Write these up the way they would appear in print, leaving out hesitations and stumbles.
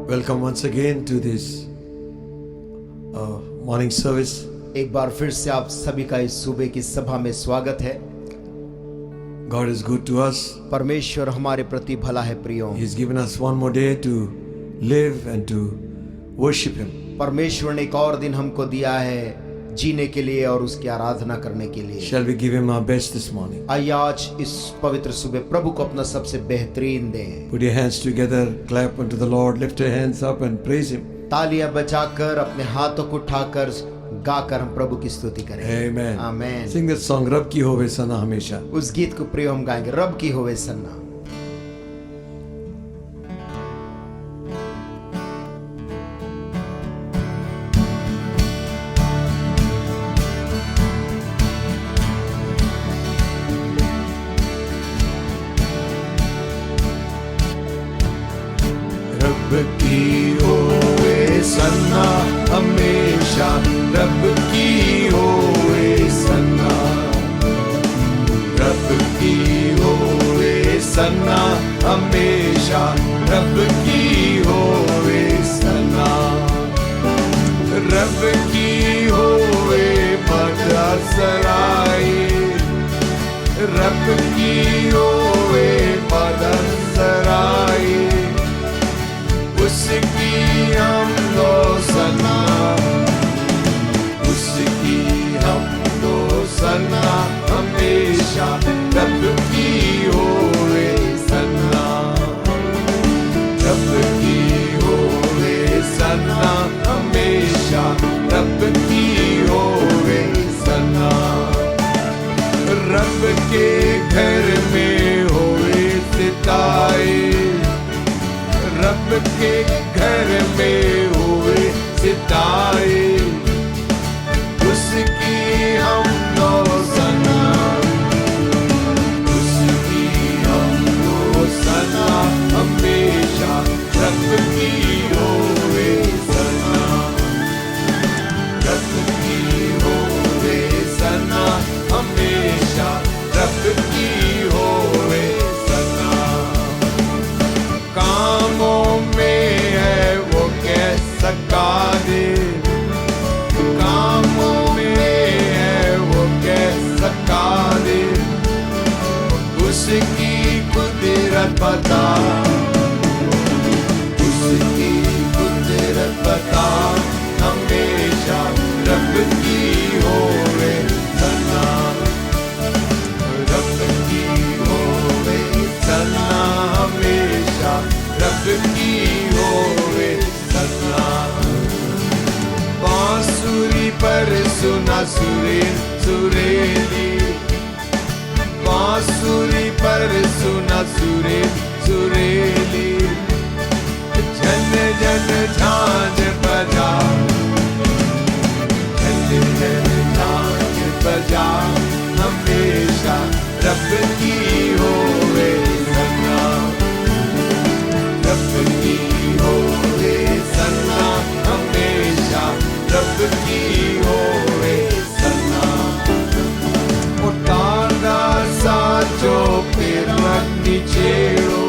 Welcome once again to this morning service. एक बार फिर से आप सभी का इस सुबह की सभा में स्वागत है। God is good to us. परमेश्वर हमारे प्रति भला है प्रियो। He's given us one more day to live and to worship Him. परमेश्वर ने एक और दिन हमको दिया है जीने के लिए और उसकी आराधना करने के लिए। Shall we give Him our best this morning? आइए आज इस पवित्र सुबह प्रभु को अपना सबसे बेहतरीन दें। Put your hands together, clap unto the Lord, lift your hands up and praise Him. तालियां बजाकर अपने हाथों को उठाकर गाकर हम प्रभु की स्तुति करें। Amen. Amen. Sing that song, रब की होवे सना हमेशा. उस गीत को प्रियो हम गाएंगे, रब की होवे सन्ना। रब की होवे सना हमेशा, रब की होवे सना, रब की होवे सना हमेशा, रब की होवे सना, रब की होवे बड़ा सराय, रब की होवे बड़ा सराय, उसकी हम दो सना, उसकी हम दो सना हमेशा, रब की होवे सना, रब की होवे सना हमेशा, रब की होवे सना, रब के घर में होवे सितारे, रब के घर में हुए सितारे, उसकी हम दो सना, उसकी हम दो सना हमेशा, रब की होवे सना, रब की होवे सना हमेशा, रब की होवे सना, कामों में है वो कैसा कादिर, कामों में है वो कैसा कादिर, उसकी कुदरत बता, उसकी कुदरत बता हमेशा, रब की होवे सना, रब की होवे सना हमेशा, रब की होवे सना, बांसुरी पर सुना सुरेल सुरेली, बांसुरी पर सुना सुरेल सुरेली, झन झन झांझ बजा, झन झन झांझ बजा हमेशा, रब की होवे सना, रब की होवे सना हमेशा, रब की होवे सना, उतारा साचो फिर रखी छेड़ो,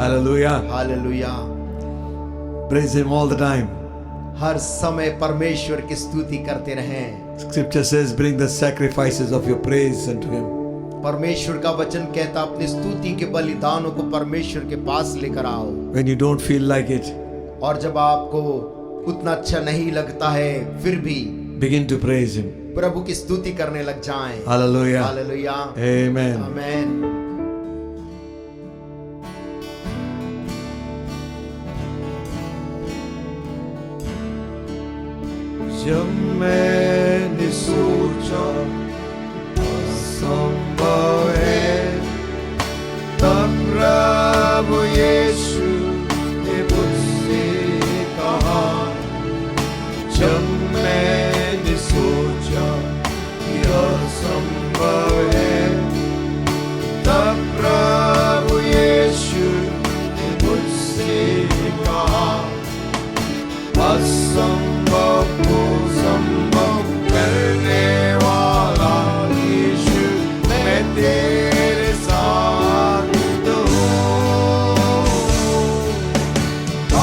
Hallelujah. Hallelujah. Praise Him all the time. हर समय परमेश्वर की स्तुति करते रहें। Scripture says, bring the sacrifices of your praise unto Him. परमेश्वर का वचन कहता, अपनी स्तुति के बलिदानों को परमेश्वर के पास लेकर आओ। When you don't feel like it, और जब आपको उतना अच्छा नहीं लगता है, फिर भी begin to praise Him. प्रभु की स्तुति करने लग जाएं। Hallelujah. हालेलुया। Amen. आमीन। जब मैंने सोचा असंभव है, तब प्रभु यीशु ने मुझसे कहा। जब मैंने सोचा कि असंभव है, तब प्रभु यीशु ने मुझसे कहा। असंभव को संभव करने वाला यीशु, मैं तेरे साथ हूँ।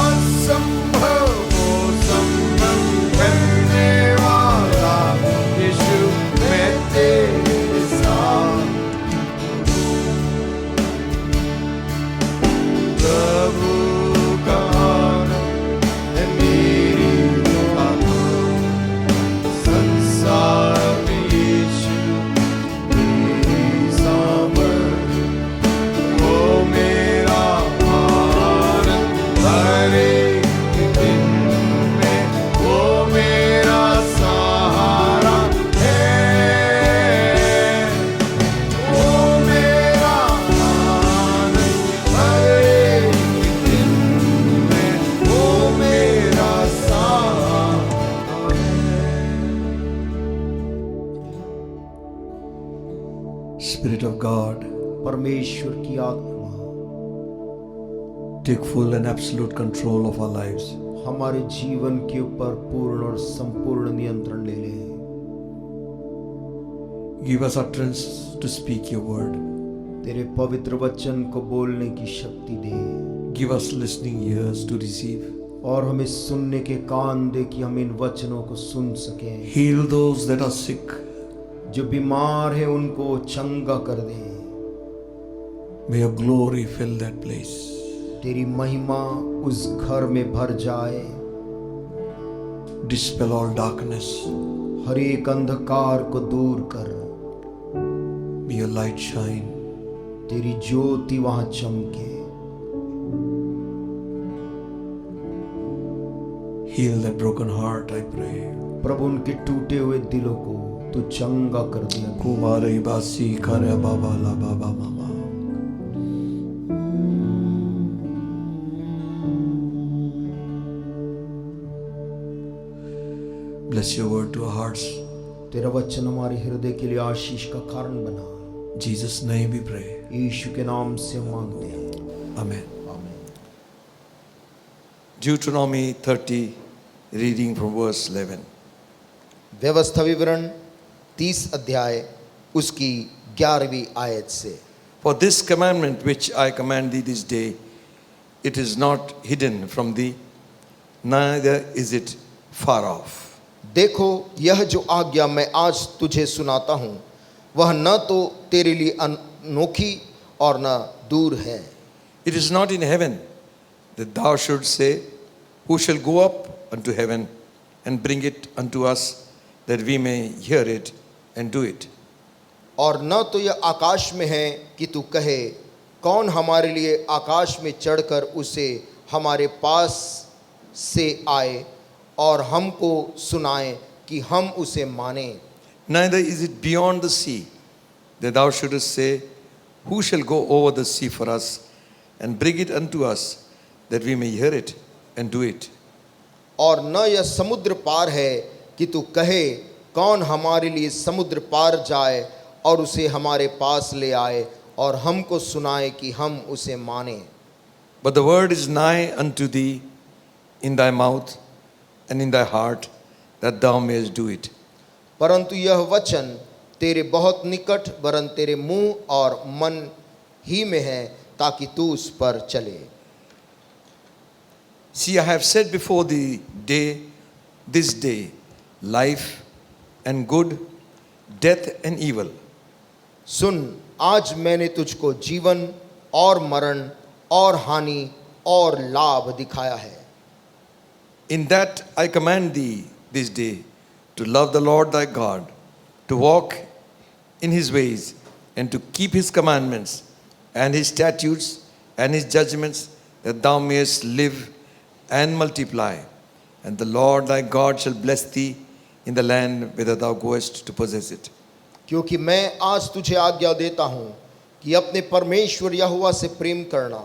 असंभव को संभव करने वाला यीशु, मैं तेरे साथ हूँ। प्रभु का Spirit of God, परमेश्वर की आत्मा take full and absolute control of our lives. हमारे जीवन के ऊपर पूर्ण और संपूर्ण नियंत्रण ले ले। Give us utterance to speak your word. तेरे पवित्र वचन को बोलने की शक्ति दे। Give us listening ears to receive. और हमें सुनने के कान दे कि हम इन वचनों को सुन सकें। Heal those that are sick. जो बीमार है उनको चंगा कर दे। May your glory fill that place. तेरी महिमा उस घर में भर जाए। Dispel all darkness. हर एक अंधकार को दूर कर। May your light shine. तेरी ज्योति वहां चमके। Heal that broken heart, I pray. प्रभु उनके टूटे हुए दिलों को तू चंगा कर दिया। कुमारी बासी करे बाबा ला बाबा मामा। Bless your word to our hearts. तेरा वचन हमारे हृदय के लिए आशीष का कारण बना। Jesus name we pray. यीशु के नाम से मांगते हैं। Amen. आमीन। Deuteronomy 30, reading from verse 11. व्यवस्था विवरण 30 अध्याय उसकी 11वीं आयत से। For this commandment which I command thee this day, it is not hidden from thee, neither is it far off. देखो, यह जो आज्ञा मैं आज तुझे सुनाता हूँ, वह न तो तेरे लिए अनोखी और न दूर है। It is not in heaven that thou should say, who shall go up unto heaven and bring it unto us, that we may hear it and do it. और न तो यह आकाश में है कि तू कहे, कौन हमारे लिए आकाश में चढ़कर उसे हमारे पास से आए और हमको सुनाए कि हम उसे माने। Neither is it beyond the sea that thou shouldest say, who shall go over the sea for us and bring it unto us, that we may hear it and do it. और न यह समुद्र पार है कि तू कहे, कौन हमारे लिए समुद्र पार जाए और उसे हमारे पास ले आए और हमको सुनाए कि हम उसे माने। But the word is nigh unto thee, in thy mouth and in thy heart, that thou mayest do it. परंतु यह वचन तेरे बहुत निकट, वरन तेरे मुंह और मन ही में है, ताकि तू उस पर चले। See, I have set before thee this day, life and good, death and evil. सुन, आज मैंने तुझको जीवन और मरण और हानि और लाभ दिखाया है। In that I command thee this day to love the Lord thy God, to walk in his ways, and to keep his commandments and his statutes and his judgments, that thou mayest live and multiply. And the Lord thy God shall bless thee in the land whither thou goest to possess it. क्योंकि मैं आज तुझे आज्ञा देता हूँ कि अपने परमेश्वर यहोवा से प्रेम करना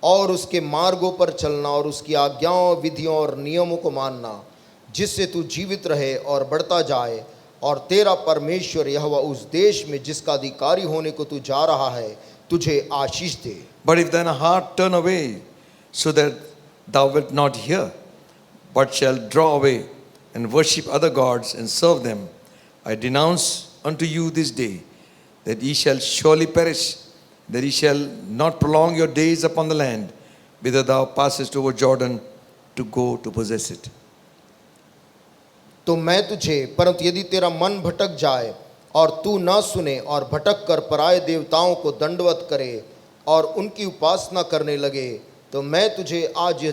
और उसके मार्गों पर चलना और उसकी आज्ञाओं, विधियों और नियमों को मानना, जिससे तू जीवित रहे और बढ़ता जाए, और तेरा परमेश्वर यहोवा उस देश में जिसका अधिकारी होने को तू जा रहा है तुझे आशीष दे। But if thine heart turn away, so that thou wilt not hear, but shall draw away and worship other gods and serve them, I denounce unto you this day that ye shall surely perish, that ye shall not prolong your days upon the land whither thou passest over Jordan to go to possess it. तो मैं तुझे, परंतु यदि तेरा मन भटक जाए और तू न सुने और भटक कर पराये देवताओं को दंडवत करे और उनकी उपासना करने लगे, तो मैं तुझे आज यह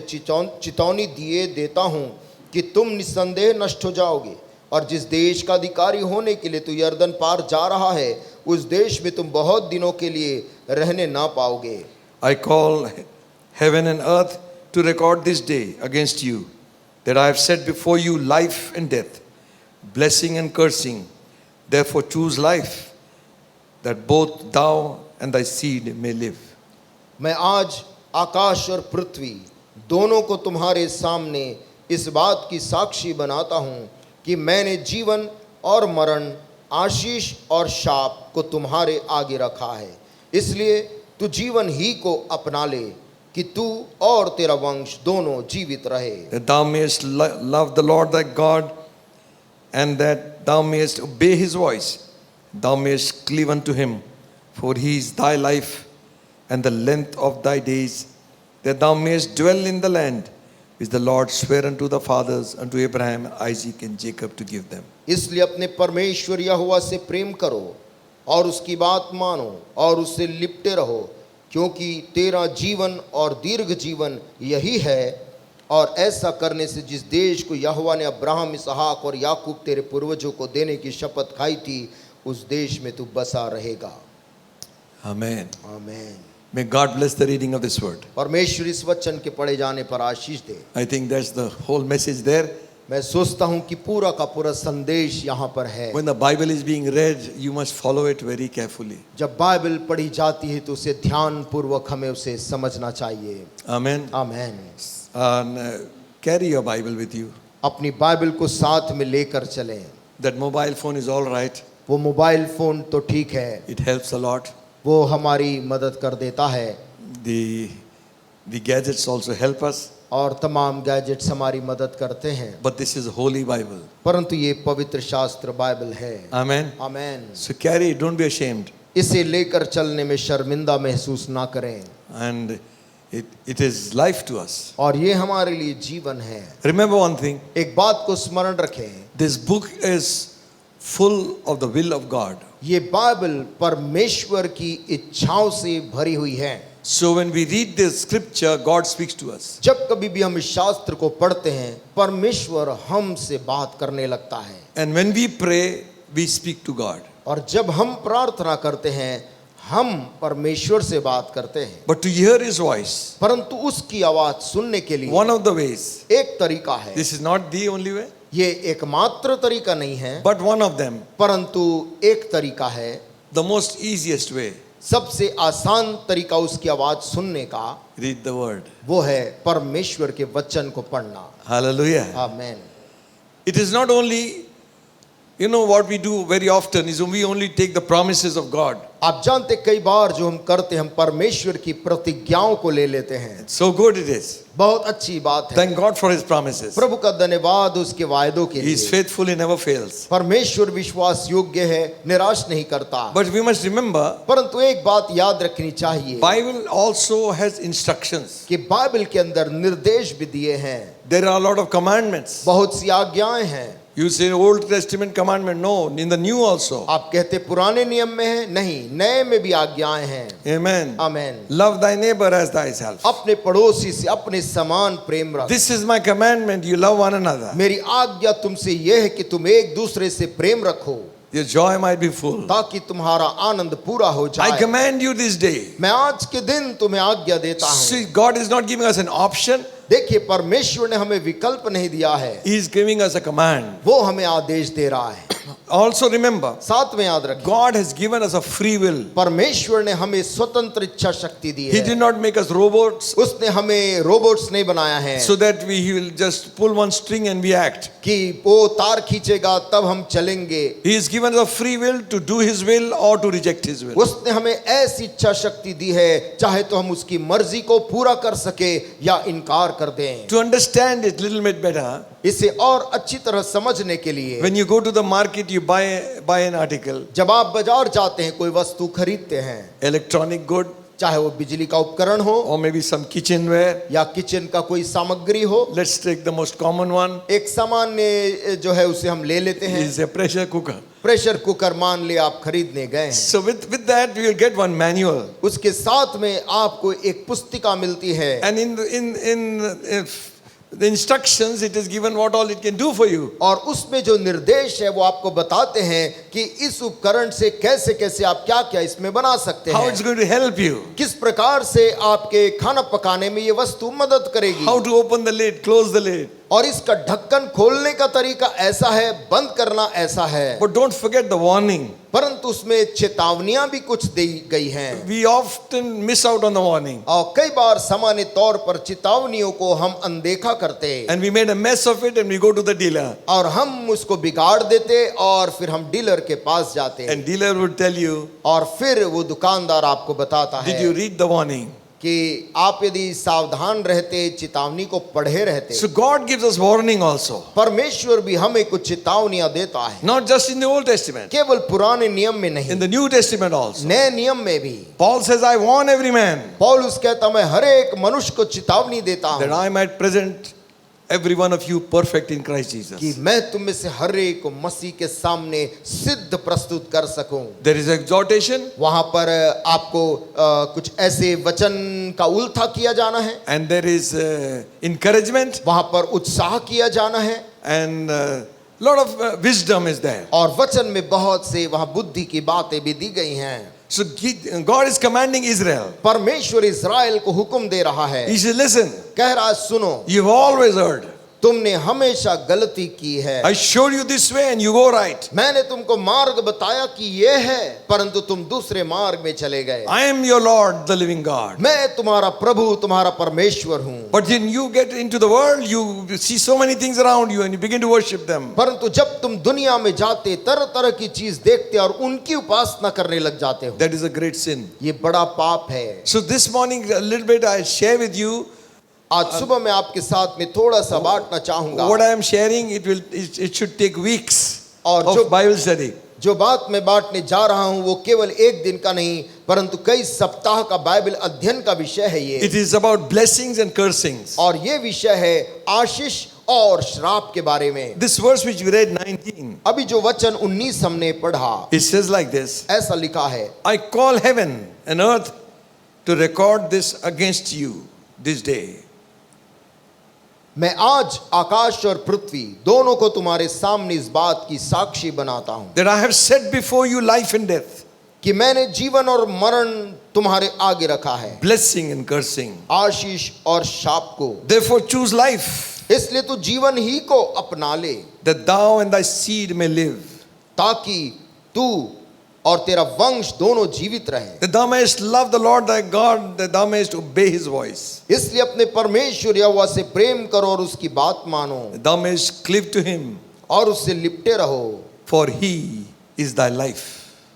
चितौनी दिए देता हूँ कि तुम निस्संदेह नष्ट हो जाओगे, और जिस देश का अधिकारी होने के लिए तू यरदन पार जा रहा है उस देश में तुम बहुत दिनों के लिए रहने ना पाओगे। I call heaven and earth to record this day against you, that I have set before you life and death, blessing and cursing. Therefore choose life, that both thou and thy seed may live. मैं आज आकाश और पृथ्वी दोनों को तुम्हारे सामने इस बात की साक्षी बनाता हूँ कि मैंने जीवन और मरण, आशीष और शाप को तुम्हारे आगे रखा है, इसलिए तू जीवन ही को अपना ले कि तू और तेरा वंश दोनों जीवित रहे। That thou mayest love the Lord thy God, and that thou mayest obey his voice, thou mayest cleave unto him, for he is thy life and the length of thy days, that thou mayest dwell in the land which the Lord sware unto the fathers, unto Abraham, Isaac and Jacob, to give them. इसलिए अपने परमेश्वर यहोवा से प्रेम करो और उसकी बात मानो और उससे लिपटे रहो, क्योंकि तेरा जीवन और दीर्घ जीवन यही है, और ऐसा करने से जिस देश को यहोवा ने अब्राहम, इसहाक और याकूब तेरे पूर्वजों को देने की शपथ खाई थी, उस देश में तू बसा रहेगा। Amen. आमीन। May God bless the reading of this word. परमेश्वर इस वचन के पढ़े जाने पर आशीष दे। I think that's the whole message there. मैं सोचता हूँ कि पूरा का पूरा संदेश यहाँ पर है। When the Bible is being read, you must follow it very carefully. जब बाइबल पढ़ी जाती है तो उसे ध्यान पूर्वक हमें उसे समझना चाहिए। Amen. आमीन। And carry your Bible with you. अपनी बाइबल को साथ में लेकर चलें। That mobile phone is all right. वो मोबाइल फोन तो ठीक है, It helps a lot. वो हमारी मदद कर देता है, The gadgets also help us. और तमाम गैजेट्स हमारी मदद करते हैं, But this is Holy Bible. परंतु ये पवित्र शास्त्र बाइबल है। Amen. आमीन। So carry it. Don't be ashamed. इसे लेकर चलने में शर्मिंदा महसूस ना करें, And it is life to us. और ये हमारे लिए जीवन है। Remember one thing. एक बात को स्मरण रखें, This book is full of the will of God. ये बाइबल परमेश्वर की इच्छाओं से भरी हुई है। So when we read this scripture, God speaks to us. जब कभी भी हम इस शास्त्र को पढ़ते हैं, परमेश्वर हमसे बात करने लगता है, And when we pray, we speak to God. और जब हम प्रार्थना करते हैं हम परमेश्वर से बात करते हैं। But to hear His voice, परंतु उसकी आवाज सुनने के लिए one of the ways, एक तरीका है। this is not the only way, ये एकमात्र तरीका नहीं है, but one of them, परंतु एक तरीका है, the most easiest way. सबसे आसान तरीका उसकी आवाज सुनने का, Read the word. वो है परमेश्वर के वचन को पढ़ना। Hallelujah. आमीन। It is not only, what we do very often is we only take the promises of God आप जानते कई बार जो हम करते हम परमेश्वर की प्रतिज्ञाओं को ले लेते हैं। So good it is. बहुत अच्छी बात है। Thank God for His promises. प्रभु का धन्यवाद उसके वायदों के He is लिए। faithful, He never fails. परमेश्वर विश्वास योग्य है, निराश नहीं करता। But we must remember, परंतु एक बात याद रखनी चाहिए Bible also has instructions. कि बाइबल के अंदर निर्देश भी दिए हैं, There are a lot of commandments. बहुत सी आज्ञाएं हैं। You say Old Testament commandment, no, in the New also. आप कहते पुराने नियम में है, नहीं, नए में भी आज्ञाएं हैं। Amen. आमेन। Love thy neighbor as thyself. अपने पड़ोसी से अपने समान प्रेम रख। This is my commandment, you love one another. मेरी आज्ञा तुमसे यह है कि तुम एक दूसरे से प्रेम रखो Your joy might be full. ताकि तुम्हारा आनंद पूरा हो I जाए। command you this day. मैं आज के दिन तुम्हें आज्ञा देता हूँ। See, God is not giving us an option, देखिए परमेश्वर ने हमें विकल्प नहीं दिया है, He is giving us a command. वो हमें आदेश दे रहा है। Also remember, साथ में याद रखें, God has given us a free will. परमेश्वर ने हमें स्वतंत्र इच्छा शक्ति दी He है। did not make us robots उसने हमें रोबोट्स नहीं बनाया है so that He will just pull one string and we act. कि वो तार खींचेगा तब हम चलेंगे। He has given us a free will to do His will or to reject His will. उसने हमें ऐसी इच्छा शक्ति दी है, चाहे तो हम उसकी मर्जी को पूरा कर सके या इनकार कर दें। To understand it little bit better, इसे और अच्छी तरह समझने के लिए when you go to the market, you buy an article, जब आप बाजार जाते हैं, कोई वस्तु खरीदते हैं, electronic good चाहे वो बिजली का उपकरण हो or maybe some kitchenware. या किचन का कोई सामग्री हो, Let's take the most common one. एक सामान्य जो है उसे हम ले लेते हैं। Is a pressure cooker. Pressure cooker मान ले आप खरीदने गए हैं, So with that we will get one manual, उसके साथ में आपको एक पुस्तिका मिलती है and in the instructions it is given what all it can do for you. और उसमें जो निर्देश है वो आपको बताते हैं कि इस उपकरण से कैसे कैसे आप क्या क्या इसमें बना सकते How हैं, it's going to help you. किस प्रकार से आपके खाना पकाने में ये वस्तु मदद करेगी, How to open the lid, close the lid. और इसका ढक्कन खोलने का तरीका ऐसा है, बंद करना ऐसा है। But don't forget the warning. परंतु उसमें चेतावनियां भी कुछ दी गई हैं We often miss out on the warning. और कई बार सामान्य तौर पर चेतावनियों को हम अनदेखा करते And we made a mess of it and we go to the dealer. और हम उसको बिगाड़ देते और फिर हम डीलर के पास जाते And dealer would tell you, और फिर वो दुकानदार आपको बताता did you है read the warning? कि आप यदि सावधान रहते, चेतावनी को पढ़े रहते। So God gives us warning also. परमेश्वर भी हमें कुछ चेतावनियां देता है, Not just in the Old Testament, केवल पुराने नियम में नहीं, in the New Testament also. नए नियम में भी। Paul says, I warn every man पौलुस कहता मैं हर एक मनुष्य को चेतावनी देता that हूँ I might present every one of you perfect in Christ कि Jesus. मैं तुम में से हर एक को मसीह के सामने सिद्ध प्रस्तुत कर सकूं। There is exhortation वहां पर आपको कुछ ऐसे वचन का उल्था किया जाना है, and there is encouragement वहां पर उत्साह किया जाना है, and lot of wisdom is there. और वचन में बहुत से वहां बुद्धि की बातें भी दी गई हैं। So God is commanding Israel. परमेश्वर इज़राइल को हुक्म दे रहा है, He says, listen, कह रहा है सुनो, you've always heard. तुमने हमेशा गलती की है। I showed you this way and you go right. मैंने तुमको मार्ग बताया कि ये है, परंतु तुम दूसरे मार्ग में चले गए। I am your Lord, the living God. मैं तुम्हारा प्रभु, तुम्हारा परमेश्वर हूँ। But when you get into the world, you see so many things around you and you begin to worship them. परंतु जब तुम दुनिया में जाते, तरह तरह की चीज देखते और उनकी उपासना करने लग जाते हो, That is a great sin. ये बड़ा पाप है। So this morning, a little bit I share with you आज सुबह मैं आपके साथ में थोड़ा सा बांटना चाहूंगा, what I am sharing. It should take weeks और of Bible study. जो बात मैं बांटने जा रहा हूं वो केवल एक दिन का नहीं, परंतु कई सप्ताह का बाइबल अध्ययन का विषय है ये। It is about blessings and cursings. और ये विषय है आशीष और श्राप के बारे में। This verse which we read 19, अभी जो वचन 19 हमने पढ़ा, it says like this: ऐसा लिखा है, I call heaven and earth to record this against you this day. मैं आज आकाश और पृथ्वी दोनों को तुम्हारे सामने इस बात की साक्षी बनाता हूं That I have set before you life and death, कि मैंने जीवन और मरण तुम्हारे आगे रखा है, blessing and cursing. आशीष और शाप को। Therefore choose life, इसलिए तू जीवन ही को अपना ले, that thou and thy seed may live, ताकि तू और तेरा वंश दोनों जीवित रहे। that thou mayest love the Lord thy God, that thou mayest obey his voice, इसलिए अपने परमेश्वर यहोवा से प्रेम करो और उसकी बात मानो that thou mayest cleave to him, और उससे लिपटे रहो, for he is thy life.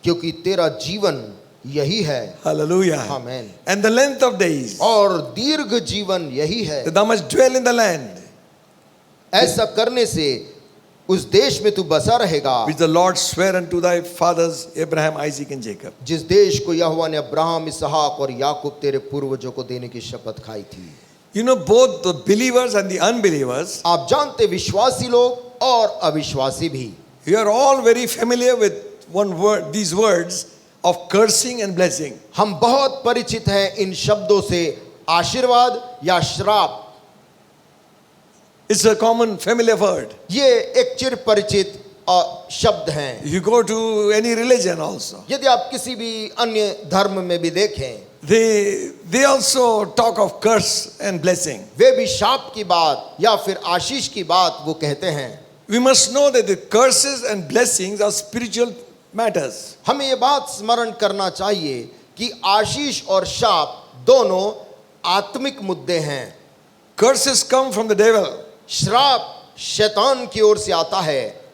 क्योंकि तेरा जीवन यही है। Hallelujah. Amen. And the length of days, और दीर्घ जीवन यही है। that thou must dwell in the land ऐसा करने से उस देश में तू बसा रहेगा which the Lord sware unto thy fathers Abraham, Isaac and Jacob. जिस देश को यहोवा ने अब्राहम, इसहाक और याकूब तेरे पूर्वजों को देने की शपथ खाई थी। You know, both the believers and the unbelievers, आप जानते विश्वासी लोग और अविश्वासी भी, you are all very familiar with one word, these words of cursing and blessing. हम बहुत परिचित हैं इन शब्दों से, आशीर्वाद या श्राप। It's a common familiar word. ये एक चिर परिचित शब्द हैं। If you go to any religion also, यदि आप किसी भी अन्य धर्म में भी देखें, they also talk of curse and blessing. वे भी शाप की बात या फिर आशीष की बात वो कहते हैं। We must know that the curses and blessings are spiritual matters. हमें ये बात स्मरण करना चाहिए कि आशीष और शाप दोनों आत्मिक मुद्दे हैं। Curses come from the devil. श्राप शैतान की ओर से आता है,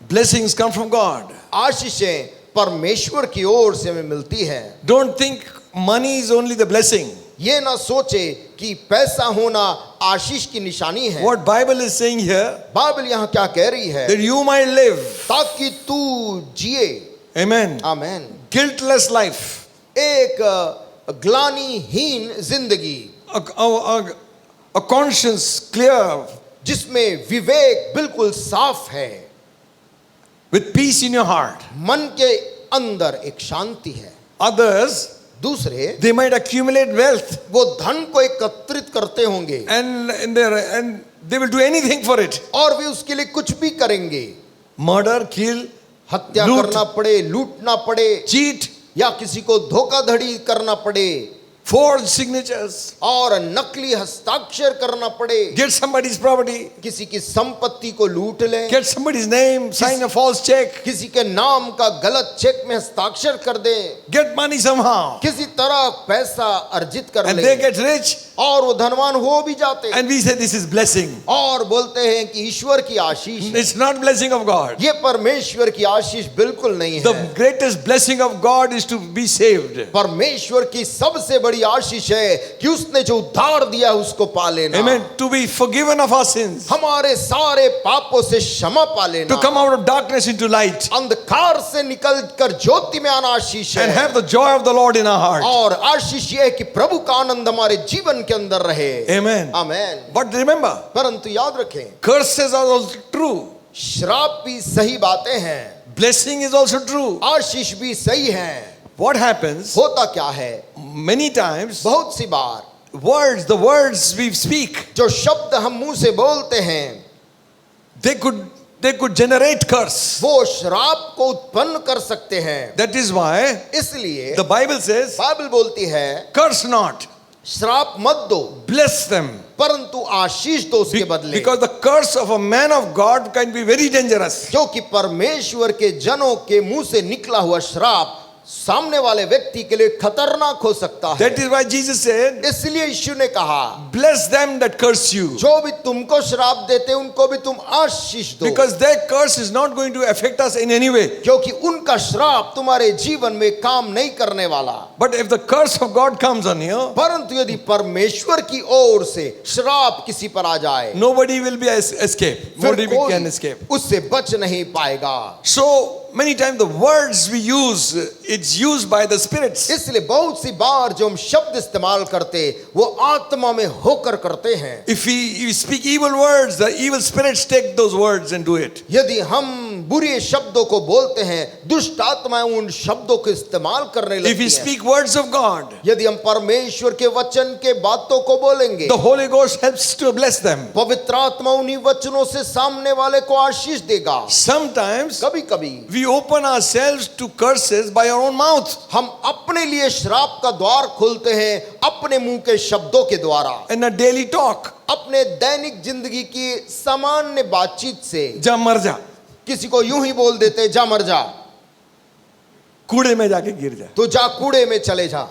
Blessings come from God. आशीषें परमेश्वर की ओर से हमें मिलती है। Don't think money is only the blessing. ये ना सोचे कि पैसा होना आशीष की निशानी है। What Bible is saying here, Bible यहाँ क्या कह रही है? that you might live, ताकि तू जिए। amen, आमेन। guiltless life, एक ग्लानिहीन जिंदगी, a conscience clear, जिसमें विवेक बिल्कुल साफ है, with peace in your heart. मन के अंदर एक शांति है। Others, दूसरे they might accumulate wealth वो धन को एकत्रित करते होंगे and they will do anything for it. और वे उसके लिए कुछ भी करेंगे। Murder, kill, हत्या लूट, करना पड़े, लूटना पड़े, cheat, या किसी को धोखाधड़ी करना पड़े, forge signatures, और नकली हस्ताक्षर करना पड़े, get somebody's property, किसी की संपत्ति को लूट ले, get somebody's name, sign a false check, किसी के नाम का गलत चेक में हस्ताक्षर कर दे, get money somehow, किसी तरह पैसा अर्जित कर and ले, they get rich, और वो धनवान हो भी जाते, and we say this is blessing. और बोलते हैं कि ईश्वर की आशीष है। It's not blessing of God. ये परमेश्वर की आशीष बिल्कुल नहीं The है। greatest blessing of God is to be saved. परमेश्वर की सबसे बड़ी आशीष है कि उसने जो उद्धार दिया उसको पा लेना। Amen. To be forgiven of our sins. हमारे सारे पापों से क्षमा पा लेना। To come out of darkness into light. अंधकार से निकल कर ज्योति में आना आशीष And है। have the joy of the Lord in our heart. और आशीष ये है कि प्रभु का आनंद हमारे जीवन के अंदर रहे। Amen. आमेन। But remember, परंतु याद रखें, curses are also true. श्राप भी सही बातें हैं, Blessing is also true. आशीष भी सही है। What happens? होता क्या है? Many times, बहुत सी बार the words we speak, जो शब्द हम मुंह से बोलते हैं, they could generate curse. वो श्राप को उत्पन्न कर सकते हैं। That is why इसलिए the Bible says, बाइबल बोलती है, curse not, श्राप मत दो, bless them. परंतु आशीष दो उसके बदले। Because the curse of a man of God can be very dangerous. क्योंकि परमेश्वर के जनों के मुंह से निकला हुआ श्राप सामने वाले व्यक्ति के लिए खतरनाक हो सकता है। That is why Jesus said, इसलिए यीशु ने कहा, bless them that curse you. जो भी तुमको श्राप देते उनको भी तुम आशीष दो, Because their curse is not going to affect us in any way. क्योंकि उनका श्राप तुम्हारे जीवन में काम नहीं करने वाला। But if the curse of God comes on you, परंतु यदि परमेश्वर की ओर से श्राप किसी पर आ जाए, nobody will be escape. फिर Nobody can escape. कोई उससे बच नहीं पाएगा। So many times the words we use, it's used by the spirits. इसलिए बहुत सी बार जो हम शब्द इस्तेमाल करते वो आत्मा में होकर करते हैं। If we speak evil words, the evil spirits take those words and do it. यदि हम बुरे शब्दों को बोलते हैं, दुष्ट आत्माएं उन शब्दों को इस्तेमाल करने If लगती we हैं। speak words of God, यदि हम परमेश्वर के वचन के बातों को बोलेंगे, the Holy Ghost helps to bless them. पवित्र आत्मा उन्हीं वचनों से सामने वाले को आशीष देगा। Sometimes कभी कभी we open ourselves to curses by our own mouth. हम अपने लिए श्राप का द्वार खोलते हैं अपने मुंह के शब्दों के द्वारा, In a daily talk, अपने दैनिक जिंदगी की सामान्य बातचीत से जा मर जा, किसी को यूं ही बोल देते, जा मर जा, कूड़े में जाके गिर जा. तो जा कूड़े में चले जा।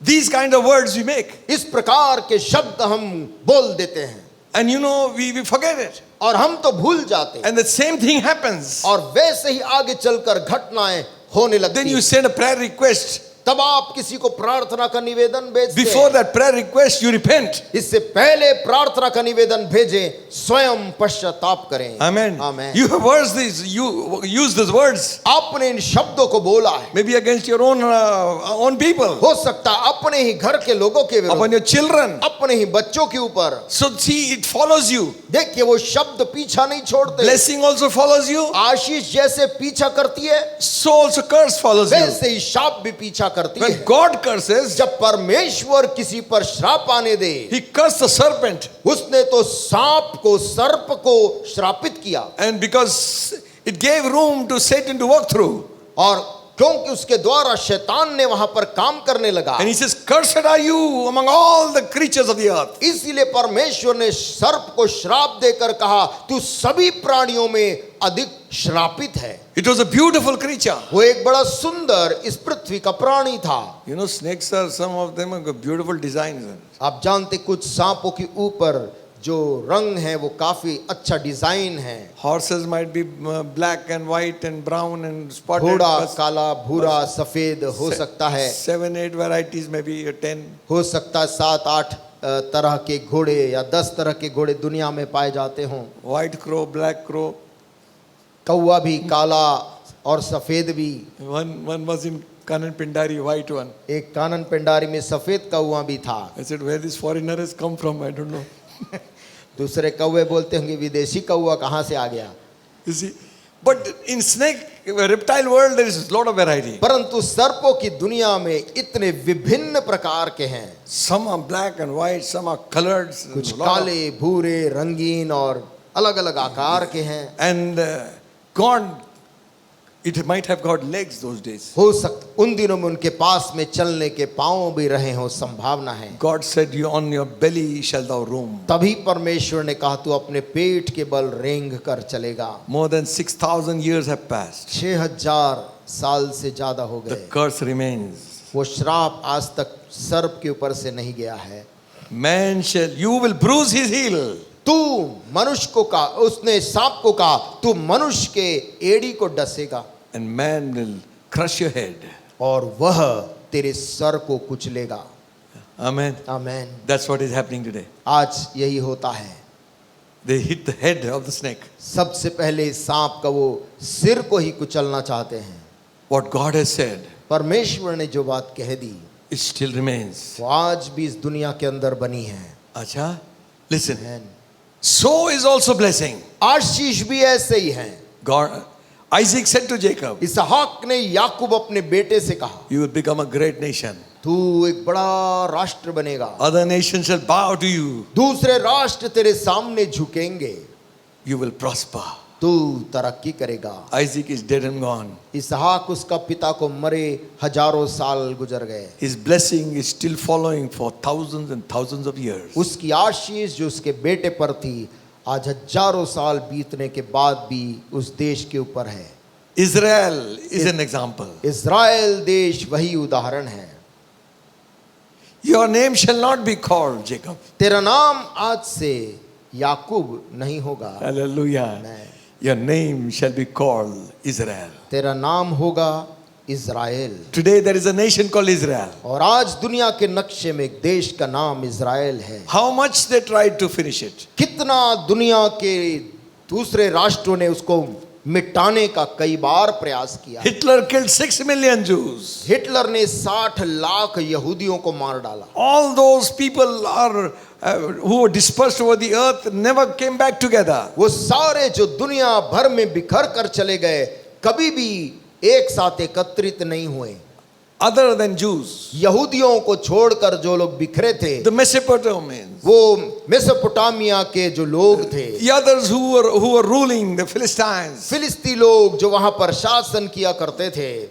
These kind of words we make. इस प्रकार के शब्द हम बोल देते हैं And you know, we forget it. और हम तो भूल जाते हैं। And the same thing happens. और वैसे ही आगे चलकर घटनाएं होने then लगती you है। send a prayer request. तब आप किसी को प्रार्थना का निवेदन भेजते Before हैं। that prayer request, you repent. इससे पहले प्रार्थना का निवेदन भेजें, स्वयं पश्चाताप करें। Amen. Amen. You have words these. You use these words. आपने इन शब्दों को बोला है, Maybe against your own people, हो सकता है अपने ही घर के लोगों के upon विरुद्ध, your children. अपने ही बच्चों के ऊपर। So see, it follows you. देखिए वो शब्द पीछा नहीं छोड़ते। Blessing also follows you. आशीष जैसे पीछा करती है, So also curse follows you. वैसे ही शाप भी पीछा करती When है। God curses, जब परमेश्वर किसी पर श्राप आने दे, He cursed the serpent, उसने तो सांप को, सर्प को श्रापित किया, and because it gave room to Satan to walk through. और क्योंकि उसके द्वारा शैतान ने वहां पर काम करने लगा, And He says, "Cursed are you among all the creatures of the earth." इसीलिए परमेश्वर ने सर्प को श्राप देकर कहा, तू सभी प्राणियों में अधिक श्रापित है। It was a beautiful creature. वो एक बड़ा सुंदर इस पृथ्वी का प्राणी था। You know, snakes are, some of them have beautiful designs. आप जानते कुछ सांपों के ऊपर जो रंग है वो काफी अच्छा डिजाइन है। Horses might be black and white and brown and spotted. घोड़ा but काला, भूरा, सफेद हो सकता है, 7-8 varieties, maybe 10. हो सकता है 7-8 तरह के घोड़े या 10 तरह के घोड़े दुनिया में पाए जाते हों। White crow, black crow. कौवा भी काला और सफेद भी। One was in Kanan Pindari, white one. एक कानन पिंडारी में सफेद कौवा भी था। I said, where this foreigner has come from, I don't know. दूसरे कौवे बोलते होंगे विदेशी कौवा कहाँ से आ गया। You see, but in snake, reptile world, there is a lot of variety. परंतु सर्पों की दुनिया में इतने विभिन्न प्रकार के हैं। Some are black and white, some are colored. कुछ a lot of- काले, भूरे, रंगीन और अलग अलग आकार के हैं। And God, it might have got legs those days. हो सकता उन दिनों में उनके पास में चलने के पांव भी रहे हो, संभावना है। God said, "You on your belly shall thou roam." तभी परमेश्वर ने कहा तू अपने पेट के बल रेंग कर चलेगा। More than 6,000 years have passed. 6000 साल से ज्यादा हो The गए। curse remains. वो श्राप आज तक सर्प के ऊपर से नहीं गया है। Man shall, you will bruise his heel. तू मनुष्य को कहा, उसने सांप को कहा तू मनुष्य के एड़ी को डसेगा And man will crush your head. और वह तेरे सर को कुचलेगा। Amen. Amen. That's what is happening today. आज यही होता है। They hit the head of the snake. सबसे पहले सांप का वो सिर को ही कुचलना चाहते हैं। What God has said, परमेश्वर ने जो बात कह दी it still remains. वो आज भी इस दुनिया के अंदर बनी है। Acha, listen. Amen. So is also blessing. आशीष भी ऐसे ही है। God, Isaac said to Jacob, इसहाक ने याकूब अपने बेटे से कहा "You will become a great nation. तू एक बड़ा राष्ट्र बनेगा, Other nations shall bow to you. दूसरे राष्ट्र तेरे सामने झुकेंगे, You will prosper." तू तरक्की करेगा। Isaac is dead and gone. इसहाक उसका पिता को मरे हजारों साल गुजर गए। His blessing is still following for thousands and thousands of years. उसकी आशीष जो उसके बेटे पर थी आज हजारों साल बीतने के बाद भी उस देश के ऊपर है। Israel is an example. Israel देश वही उदाहरण है। Your name shall not be called Jacob. तेरा नाम आज से याकूब नहीं होगा, Hallelujah. Amen. Your name shall be called Israel. तेरा नाम होगा Israel. Today there is a nation called Israel. और आज दुनिया के नक्शे में एक देश का नाम इज़राइल है। How much they tried to finish it. कितना दुनिया के दूसरे राष्ट्रों ने उसको मिटाने का कई बार प्रयास किया। Hitler killed 6 million Jews. Hitler ने 60 लाख यहूदियों को मार डाला। All those people are who were dispersed over the earth never came back together. वो सारे जो दुनिया भर में बिखर कर चले गए कभी भी एक साथ एकत्रित नहीं हुए। Other than Jews, यहूदियों को छोड़कर जो लोग बिखरे थे, the Mesopotamians, वो मेसोपोटामिया के जो लोग थे, the others who were ruling, the Philistines. फिलिस्ती लोग जो वहां पर शासन किया करते थे।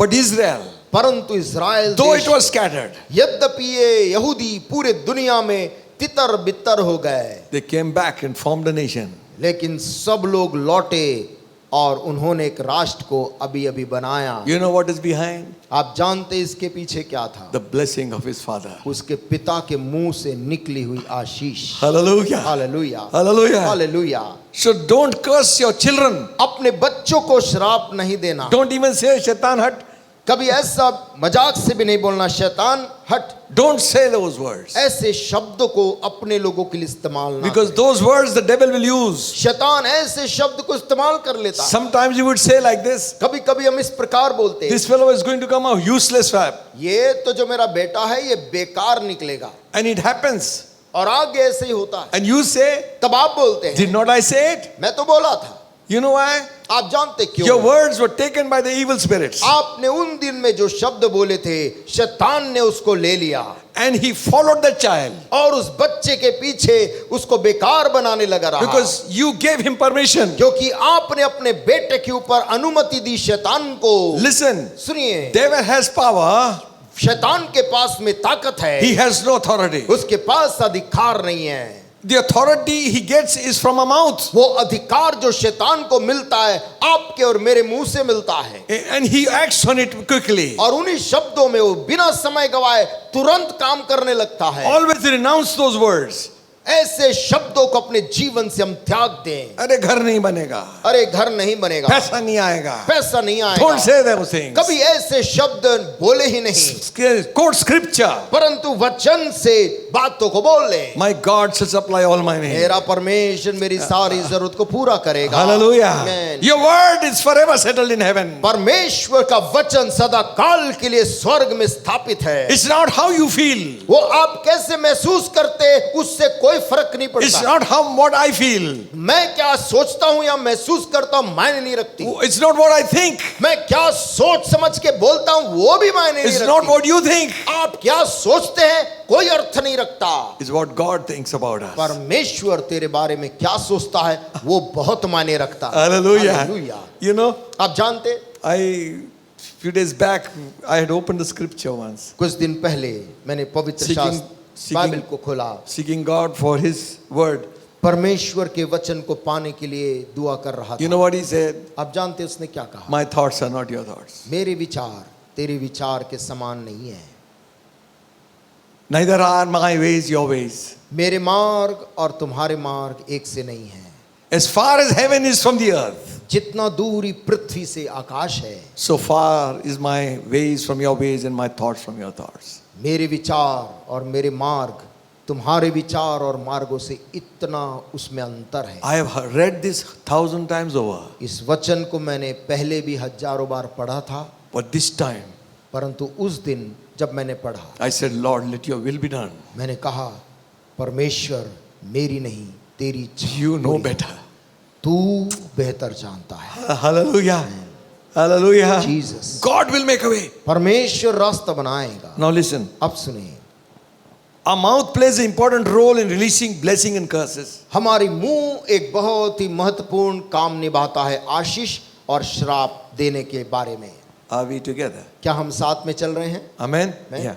But Israel, परंतु इज़राइल though देश, it was scattered, यद्यपि ये यहूदी पूरे दुनिया में तितर बितर हो गए, they came back and formed a nation. लेकिन सब लोग लौटे और उन्होंने एक राष्ट्र को अभी अभी बनाया। You know what is behind? आप जानते इसके पीछे क्या था? The blessing of his father. उसके पिता के मुंह से निकली हुई आशीष। Hallelujah. Hallelujah, Hallelujah. Hallelujah. So don't curse your children. अपने बच्चों को श्राप नहीं देना। Don't even say shaitan hut. कभी ऐसा मजाक से भी नहीं बोलना, शैतान हट। Don't say those words. ऐसे शब्दों को अपने लोगों के लिए इस्तेमाल ना Because करें। those words the devil will use. शैतान ऐसे शब्द को इस्तेमाल कर लेता है। Sometimes you would say like this. कभी कभी हम इस प्रकार बोलते हैं, This fellow is going to come a useless fab. ये तो जो मेरा बेटा है ये बेकार निकलेगा। And it happens. और आगे ऐसे ही होता है। And you say, तब आप बोलते हैं, did not I say it? मैं तो बोला था। You know why? आप जानते क्यों? Your words were taken by the evil spirits. आपने उन दिन में जो शब्द बोले थे, शैतान ने उसको ले लिया And he followed the child. और उस बच्चे के पीछे उसको बेकार बनाने लगा रहा। Because you gave him permission. क्योंकि आपने अपने बेटे के ऊपर अनुमति दी शैतान को। Listen, सुनिए, devil has power. शैतान के पास में ताकत है, He has no authority. उसके पास अधिकार नहीं है। The authority he gets is from a mouth. वो अधिकार जो शैतान को मिलता है आपके और मेरे मुंह से मिलता है, And he acts on it quickly. और उन्हीं शब्दों में वो बिना समय गवाए तुरंत काम करने लगता है। Always renounce those words. ऐसे शब्दों को अपने जीवन से हम त्याग दें। अरे घर नहीं बनेगा, अरे घर नहीं बनेगा, पैसा नहीं आएगा, पैसा नहीं don't आएगा, say those things. कभी ऐसे शब्द बोले ही नहीं, Quote scripture. परंतु वचन से बातों को बोल ले। My God shall supply all my needs. मेरा परमेश्वर मेरी सारी जरूरत को पूरा करेगा। Hallelujah. Amen. Your word is forever settled in heaven. परमेश्वर का वचन सदा काल के लिए स्वर्ग में स्थापित है। It's not how you feel. वो आप कैसे महसूस करते उससे कोई फर्क नहीं It's पड़ता। not how what I feel. मैं क्या सोचता हूँ या महसूस करता हूँ मायने नहीं रखती। It's not what I think. मैं क्या सोच समझ के बोलता हूँ वो भी मायने नहीं It's रखती। not what you think. आप क्या सोचते हैं कोई अर्थ नहीं रखता। It's what God thinks about us. परमेश्वर तेरे बारे में क्या सोचता है वो बहुत मायने रखता है। Hallelujah. हालेलुया। You know, आप जानते, few days back I had opened the scripture once, कुछ दिन पहले मैंने पवित्र शास्त्र बाइबल को खोला, seeking God for His word. परमेश्वर के वचन को पाने के लिए दुआ कर रहा You था। know what He said? आप जानते उसने क्या कहा? My thoughts are not your thoughts. मेरे विचार तेरे विचार के समान नहीं है। Neither are my ways your ways. मेरे मार्ग और तुम्हारे मार्ग एक से नहीं है। As far as heaven is from the earth, जितना दूरी पृथ्वी से आकाश है, so far is my ways from your ways and my thoughts from your thoughts. मेरे विचार और मेरे मार्ग तुम्हारे विचार और मार्गों से इतना उसमें अंतर है। I have read this 1,000 times over, इस वचन को मैंने पहले भी हजारों बार पढ़ा था, but this time परंतु उस दिन जब मैंने पढ़ा, I said, Lord, let your will be done. मैंने कहा परमेश्वर मेरी नहीं तेरी इच्छा You know पूरी हो। better. तू बेहतर जानता है। Hallelujah. Hallelujah. Jesus. God will make a way. परमेश्वर रास्ता बनाएगा। Now listen. अब सुनिए, Our mouth plays an important role in releasing blessing and curses. हमारी मुंह एक बहुत ही महत्वपूर्ण काम निभाता है आशीष और श्राप देने के बारे में। Are we together? क्या हम साथ में चल रहे हैं? Amen? Amen. Yeah.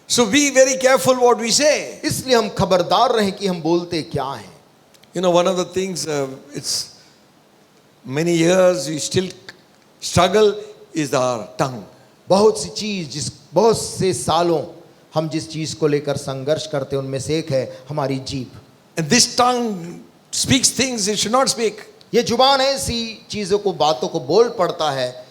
So be very careful what we say. इसलिए हम खबरदार रहें कि हम बोलते क्या हैं। You know, one of the things, it's many years we still struggle is our tongue. बहुत सी चीज बहुत से सालों हम जिस चीज को लेकर संघर्ष करते हैं उनमें से एक है हमारी जीभ। And this tongue speaks things it should not speak. ये जुबान ऐसी चीजों को बातों को बोल पड़ता है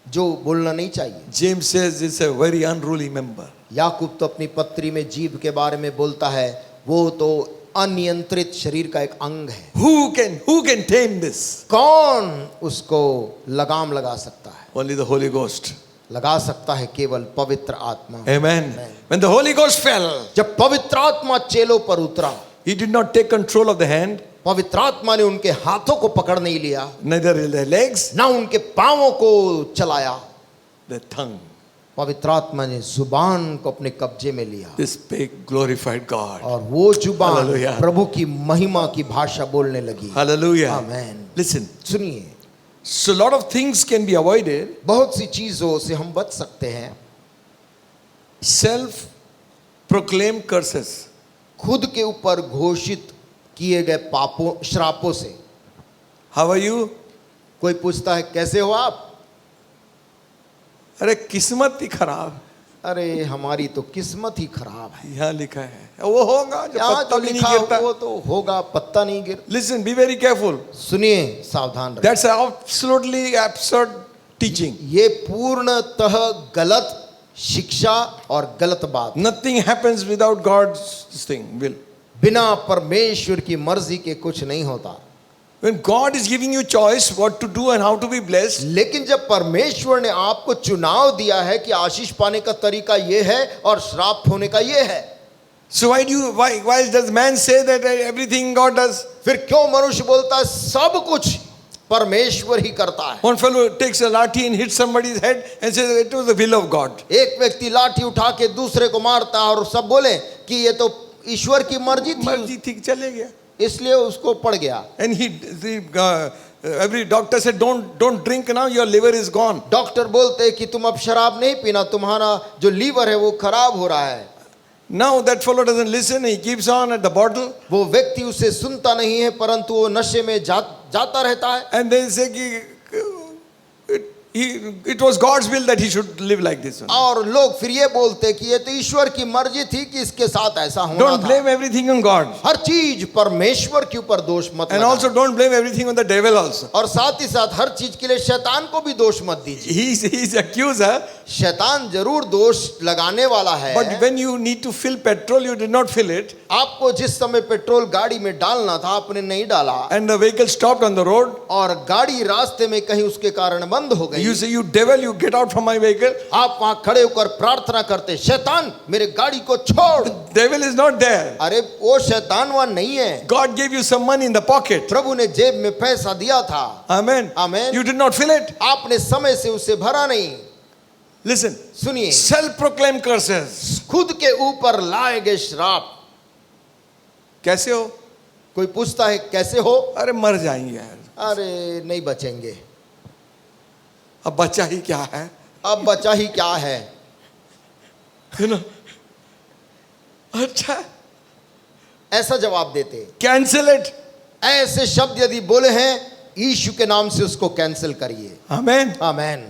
जो बोलना नहीं चाहिए। James says it's a very unruly member. याकूब तो अपनी पत्री में जीभ के बारे में बोलता है, वो तो अनियंत्रित शरीर का एक अंग है। Who can tame this? कौन उसको लगाम लगा सकता है? Only the Holy Ghost. लगा सकता है केवल पवित्र आत्मा। Amen. When the Holy Ghost fell, जब पवित्र आत्मा चेलों पर उतरा, He did not take control of the hand, पवित्र आत्मा ने उनके हाथों को पकड़ नहीं लिया, neither the legs, ना उनके पांवों को चलाया। the tongue. पवित्र आत्मा ने जुबान को अपने कब्जे में लिया This big glorified God. और वो जुबान Hallelujah. प्रभु की महिमा की भाषा बोलने लगी। Hallelujah. आमेन। Listen. सुनिए, So a lot of things can be avoided. बहुत सी चीजों से हम बच सकते हैं। Self-proclaimed curses. खुद के ऊपर घोषित किए गए पापों श्रापों से। How are you? कोई पूछता है कैसे हो आप? अरे किस्मत ही खराब, अरे हमारी तो किस्मत ही खराब है। यहाँ लिखा है वो होगा जो यहाँ पत्ता जो भी नहीं लिखा गिरता। वो तो होगा, पत्ता नहीं गिर। Listen, be very careful. सुनिए, सावधान रहिए। That's absolutely absurd teaching. ये पूर्णतः गलत शिक्षा और गलत बात। Nothing happens without God's thing, will. बिना परमेश्वर की मर्जी के कुछ नहीं होता। When God is giving you choice what to do and how to be blessed, लेकिन जब परमेश्वर ने आपको चुनाव दिया है कि आशीष पाने का तरीका ये है और श्राप होने का ये है, so why does man say that everything God does? फिर क्यों मनुष्य बोलता है सब कुछ परमेश्वर ही करता है? One fellow takes a lathi and hits somebody's head and says it was the will of God. एक व्यक्ति लाठी उठा के दूसरे को मारता है और सब बोले कि ये तो ईश्वर की मर्जी थी, मर्जी थी, चले गया. इसलिए उसको पड़ गया। And every doctor said don't drink now, your liver is gone. Doctor बोलते कि तुम अब शराब नहीं पीना, तुम्हारा जो लीवर है वो खराब हो रहा है। Now that fellow doesn't listen, he keeps on at the bottle. वो व्यक्ति उसे सुनता नहीं है, परंतु वो नशे में जाता रहता है। And they say it was God's will that he should live like this. और लोग फिर ये बोलते कि ये तो ईश्वर की मर्जी थी कि इसके साथ ऐसा होना Don't था। blame everything on God. हर चीज परमेश्वर के ऊपर दोष मत And लगाओ। also don't blame everything on the devil also. और साथ ही साथ हर चीज के लिए शैतान को भी दोष मत दीजिए। He's accuser. शैतान जरूर दोष लगाने वाला है, But when you need to fill petrol, you did not fill it. आपको जिस समय पेट्रोल गाड़ी में डालना था आपने नहीं डाला, And the vehicle stopped on the road. और गाड़ी रास्ते में कहीं उसके कारण बंद हो गई। You say, you devil, you get out from my vehicle. आप वहां खड़े होकर प्रार्थना करते, शैतान मेरे गाड़ी को छोड़। Devil is not there. अरे वो शैतान वहां नहीं है। God gave you some money in the pocket. प्रभु ने जेब में पैसा दिया था, Amen. Amen. You did not fill it. आपने समय से उसे भरा नहीं। Listen. सुनिए, Self-proclaimed curses. खुद के ऊपर लाए गए श्राप। कैसे हो? कोई पूछता है कैसे हो? अरे मर जाएंगे यार. अरे नहीं बचेंगे, अब बचा ही क्या है? अब बचा ही क्या है? You know? अच्छा, ऐसा जवाब देते। cancel it. ऐसे शब्द यदि बोले हैं, यीशु के नाम से उसको कैंसिल करिए। Amen. Amen,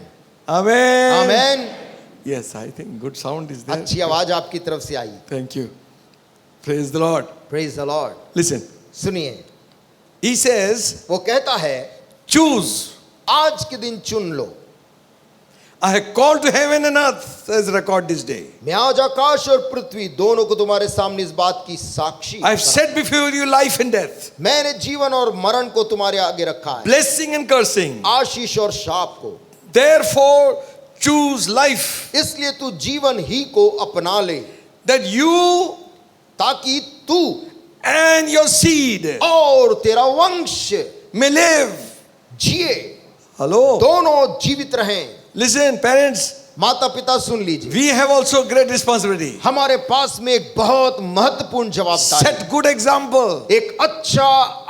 Amen. Amen. Yes, I think good sound is there. अच्छी आवाज आपकी तरफ से आई। Thank you. Praise the Lord. Praise the Lord. Listen. सुनिए, He says, वो कहता है choose. आज के दिन चुन लो। I have called to heaven and earth as record this day. मैं आज आकाश और पृथ्वी दोनों को तुम्हारे सामने इस बात की साक्षी I have set before you life and death, मैंने जीवन और मरण को तुम्हारे आगे रखा है, blessing and cursing. आशीष और शाप को। Therefore, choose life, इसलिए तू जीवन ही को अपना ले, that you ताकि तू and your seed और तेरा वंश may live. जिए, Hello. दोनों जीवित रहें। Listen, parents, माता पिता सुन लीजिए, we have also great responsibility. हमारे पास में एक बहुत महत्वपूर्ण जवाबदारी, Set good example. एक अच्छा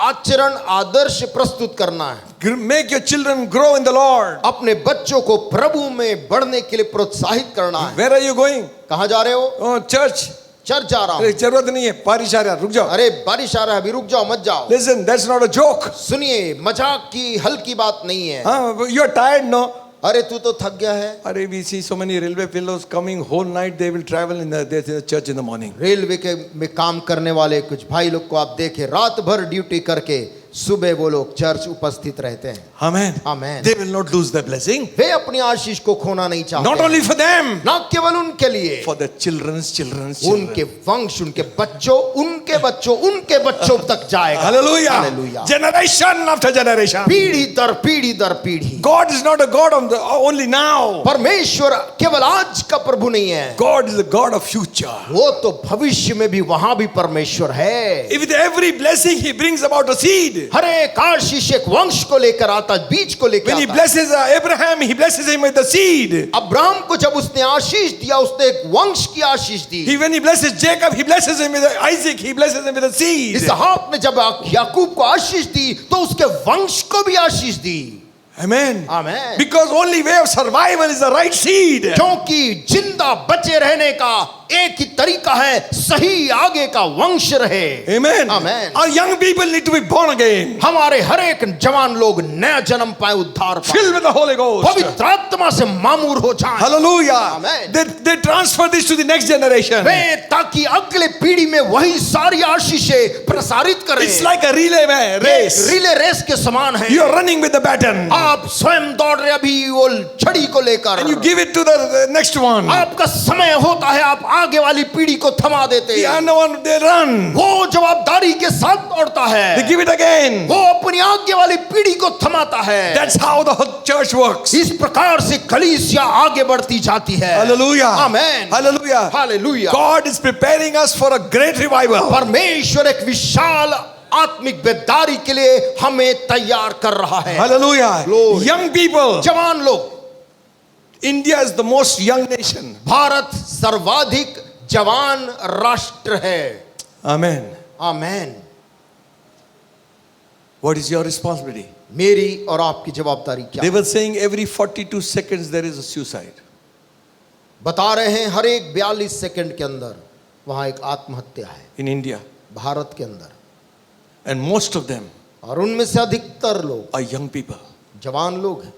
आचरण आदर्श प्रस्तुत करना है। Make your children grow in the Lord. अपने बच्चों को प्रभु में बढ़ने के लिए प्रोत्साहित करना है। Where are you going? कहाँ जा रहे हो? Oh, church. चर्च जा रहा अरे हूँ। जरूरत नहीं है, बारिश आ रहा है, रुक जाओ. अरे बारिश आ रहा है, अभी रुक जाओ, मत जाओ। Listen, that's not a joke. सुनिए, मजाक की हल्की बात नहीं है। Huh? You're tired, no? अरे तू तो थक गया है। अरे we see so many railway fellows coming whole night. They will travel in the church in the morning. Railway के में काम करने वाले कुछ भाई लोग को आप देखें, रात भर ड्यूटी करके सुबह वो लोग चर्च उपस्थित रहते हैं। Amen. Amen. They will not lose their blessing. वे अपनी आशीष को खोना नहीं चाहते। Not only for them, न केवल उनके लिए, for the children's children. उनके वंश, उनके बच्चों, उनके बच्चों, उनके बच्चों तक जाएगा। Hallelujah. Hallelujah. Generation after generation. पीढ़ी दर पीढ़ी दर पीढ़ी। God is not a God of only now. परमेश्वर केवल आज का प्रभु नहीं है, God is the God of future. वो तो भविष्य में भी वहां भी परमेश्वर है। With every blessing, He brings about a seed. हर एक आशीष एक वंश को लेकर आता, बीज को लेकर When He आता। blesses Abraham, He blesses him with the seed. Abraham को जब उसने आशीष दिया, उसने एक वंश की आशीष दी। When He blesses Jacob, He blesses him with Isaac. He blesses him with a seed. इसहाक ने जब याकूब को आशीष दी तो उसके वंश को भी आशीष दी। Amen. Amen. Because only way of survival is the right seed. क्योंकि जिंदा बचे रहने का एक ही तरीका है, सही आगे का वंश रहे। Amen. Amen. Our young people need to be born again, हमारे हर एक जवान लोग नया जन्म पाए, उद्धार पाए, filled with the Holy Ghost. पवित्र आत्मा से मामूर हो जाएं। Hallelujah. Amen. They transfer this to the next generation. वे ताकि अगले पीढ़ी में वही सारी आशीषें प्रसारित करें। It's like a relay race. Relay race के समान है। You are running with the baton, आप स्वयं दौड़ रहे अभी वो छड़ी को लेकर, and you give it to the next one. आपका समय होता है, आप आगे वाली पीढ़ी को थमा देते The हैं। other one, they run. वो जवाबदारी के साथ दौड़ता They है, give it again. वो अपनी आगे वाली पीढ़ी को थमाता है। That's how the whole church works. इस प्रकार से कलीसिया आगे बढ़ती जाती है। Hallelujah. Amen. Hallelujah. Hallelujah. God is preparing us for a great revival. परमेश्वर एक विशाल आत्मिक बेदारी के लिए हमें तैयार कर रहा है। Hallelujah. Glory. Young people. जवान लोग, India is the most young nation. Bharat सर्वाधिक जवान राष्ट्र है। Amen. Amen. What is your responsibility? मेरी और आपकी जवाबदारी क्या They है? were saying every 42 seconds there is a suicide. बता रहे हैं हर एक 42 सेकंड के अंदर वहां एक आत्महत्या है, In India. भारत के अंदर। And most of them और उनमें से अधिकतर लोग are young people. जवान लोग हैं।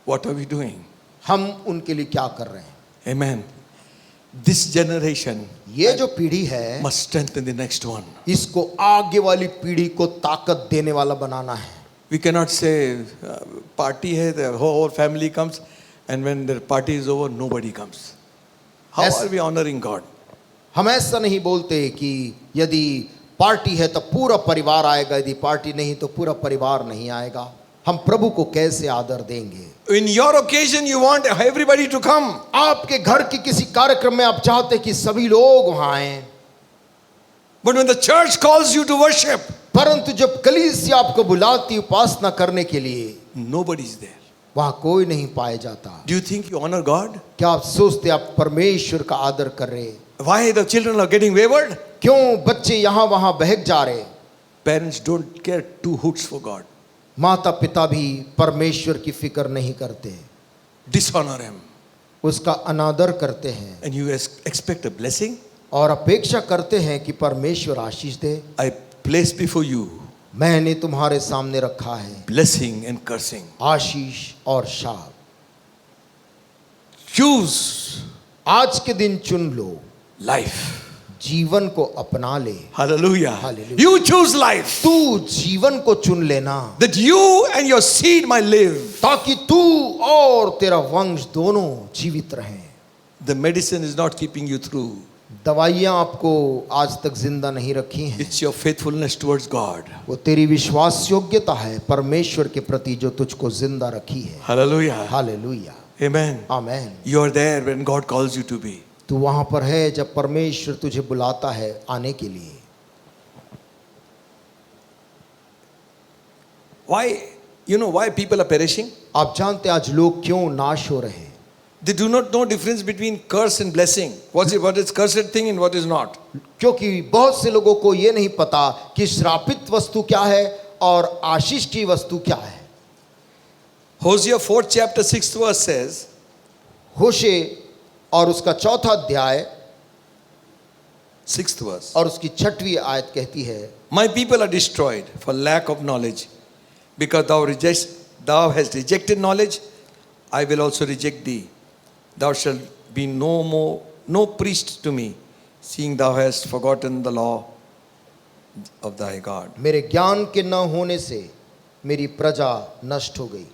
What are we doing? हम उनके लिए क्या कर रहे हैं? Amen. This generation ये जो पीढ़ी है, must strengthen the next one. इसको आगे वाली पीढ़ी को ताकत देने वाला बनाना है। We cannot say party hai, the whole family comes, and when the party is over, nobody comes. How Yes. are we honoring God? हम ऐसा नहीं बोलते कि यदि पार्टी है तो पूरा परिवार आएगा, यदि पार्टी नहीं तो पूरा परिवार नहीं आएगा। हम प्रभु को कैसे आदर देंगे? In your occasion, you want everybody to come. आपके घर के किसी कार्यक्रम में आप चाहते कि सभी लोग वहां आए, But when the church calls you to worship, परंतु जब कलीसिया आपको बुलाती उपासना करने के लिए, nobody is there. वहां कोई नहीं पाया जाता। Do you think you honor God? क्या आप सोचते आप परमेश्वर का आदर कर रहे? Why the children are getting wayward? क्यों बच्चे यहाँ वहां बहक जा रहे? Parents don't care two hoots for God. माता पिता भी परमेश्वर की फिक्र नहीं करते, Dishonor Him. उसका अनादर करते हैं And you expect a blessing? और अपेक्षा करते हैं कि परमेश्वर आशीष दे। I place before you मैंने तुम्हारे सामने रखा है blessing and cursing. आशीष और शाप। Choose आज के दिन चुन लो, life. जीवन को अपना ले। Hallelujah. Hallelujah. You choose life. तू जीवन को चुन लेना, That you and your seed might live. ताकि तू और तेरा वंश दोनों जीवित रहें। The medicine is not keeping you through. दवाइयाँ आपको आज तक जिंदा नहीं रखी हैं, It's your faithfulness towards God. वो तेरी विश्वास योग्यता है परमेश्वर के प्रति जो तुझको जिंदा रखी है। Hallelujah. Hallelujah, Amen. Amen. You are there when God calls you to be. तू वहां पर है जब परमेश्वर तुझे बुलाता है आने के लिए। Why people are perishing? आप जानते आज लोग क्यों नाश हो रहे हैं? They do not know difference between curse and blessing. What is cursed thing and what is not. क्योंकि बहुत से लोगों को ये नहीं पता कि श्रापित वस्तु क्या है और आशीष की वस्तु क्या है। Hosea 4th chapter 6th verse says, होशे और उसका 4था अध्याय 6th verse, और उसकी 6वीं आयत कहती है, My people are destroyed for lack of knowledge. Because thou hast rejected knowledge, I will also reject thee. Thou shalt be no priest to me, seeing thou hast forgotten the law of thy God. मेरे ज्ञान के न होने से मेरी प्रजा नष्ट हो गई।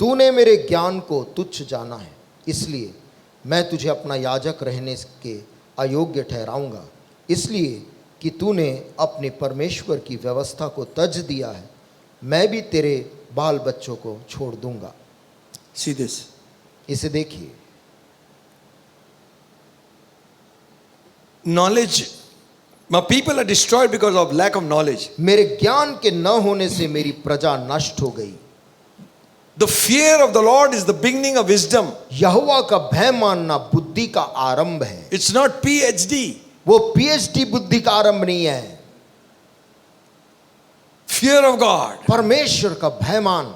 तूने मेरे ज्ञान को तुच्छ जाना है, इसलिए मैं तुझे अपना याजक रहने के अयोग्य ठहराऊंगा, इसलिए कि तूने अपने परमेश्वर की व्यवस्था को तज दिया है। मैं भी तेरे बाल बच्चों को छोड़ दूंगा। See this. इसे देखिए, Knowledge. My people are destroyed because of lack of knowledge. मेरे ज्ञान के न होने से मेरी प्रजा नष्ट हो गई। The fear of the Lord is the beginning of wisdom. यहोवा का भय मानना बुद्धि का आरंभ है। It's not PhD. वो पीएचडी बुद्धि का आरंभ नहीं है। Fear of God. परमेश्वर का भय मान।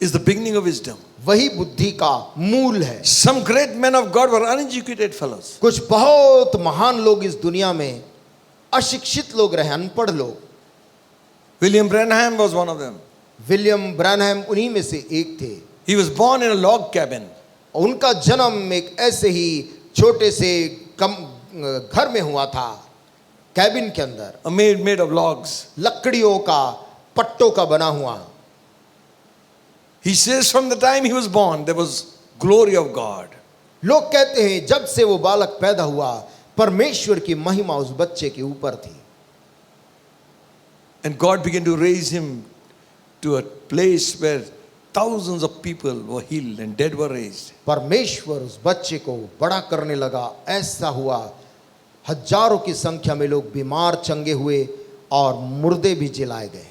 is the beginning of wisdom. वही बुद्धि का मूल है। Some great men of God were uneducated fellows. कुछ बहुत महान लोग इस दुनिया में अशिक्षित लोग रहे, अनपढ़ लोग। William Branham was one of them. William Branham उन्हीं में से एक थे। He was born in a log cabin. उनका जन्म एक ऐसे ही छोटे से कम घर में हुआ था, कैबिन के अंदर, Made of logs. लकड़ियों का, पट्टों का बना हुआ। He says from the time he was born, there was glory of God. लोग कहते हैं जब से वो बालक पैदा हुआ, परमेश्वर की महिमा उस बच्चे के ऊपर थी। And God began to raise him to a place where thousands of people were healed and dead were raised. परमेश्वर उस बच्चे को बड़ा करने लगा। ऐसा हुआ, हजारों की संख्या में लोग बीमार चंगे हुए और मुर्दे भी जिलाए गए।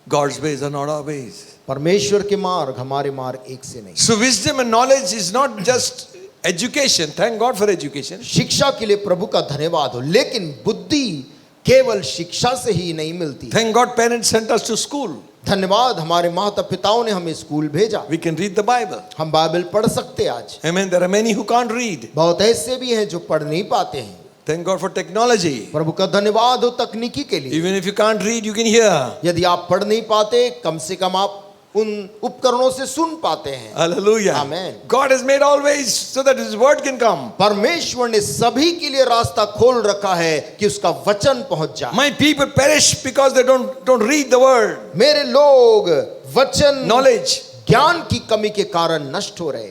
God's ways are not our ways. परमेश्वर के मार्ग हमारे मार्ग एक से नहीं। So wisdom and knowledge is not just education. Thank God for education. शिक्षा के लिए प्रभु का धन्यवाद हो, लेकिन बुद्धि केवल शिक्षा से ही नहीं मिलती। Thank God parents sent us to school. धन्यवाद हमारे माता पिताओं ने हमें स्कूल भेजा। We can read the Bible. हम बाइबल पढ़ सकते हैं आज। Amen. There are many who can't read. बहुत ऐसे भी हैं जो पढ़ नहीं पाते हैं। Thank God for technology. प्रभु का धन्यवाद हो तकनीकी के लिए। Even if you can't read, you can hear. यदि आप पढ़ नहीं पाते, कम से कम आप उन उपकरणों से सुन पाते हैं। Hallelujah. Amen. God has made all ways so that His word can come. परमेश्वर ने सभी के लिए रास्ता खोल रखा है कि उसका वचन पहुंच जाए। My people perish because they don't read the word. मेरे लोग वचन Knowledge. ज्ञान की कमी के कारण नष्ट हो रहे।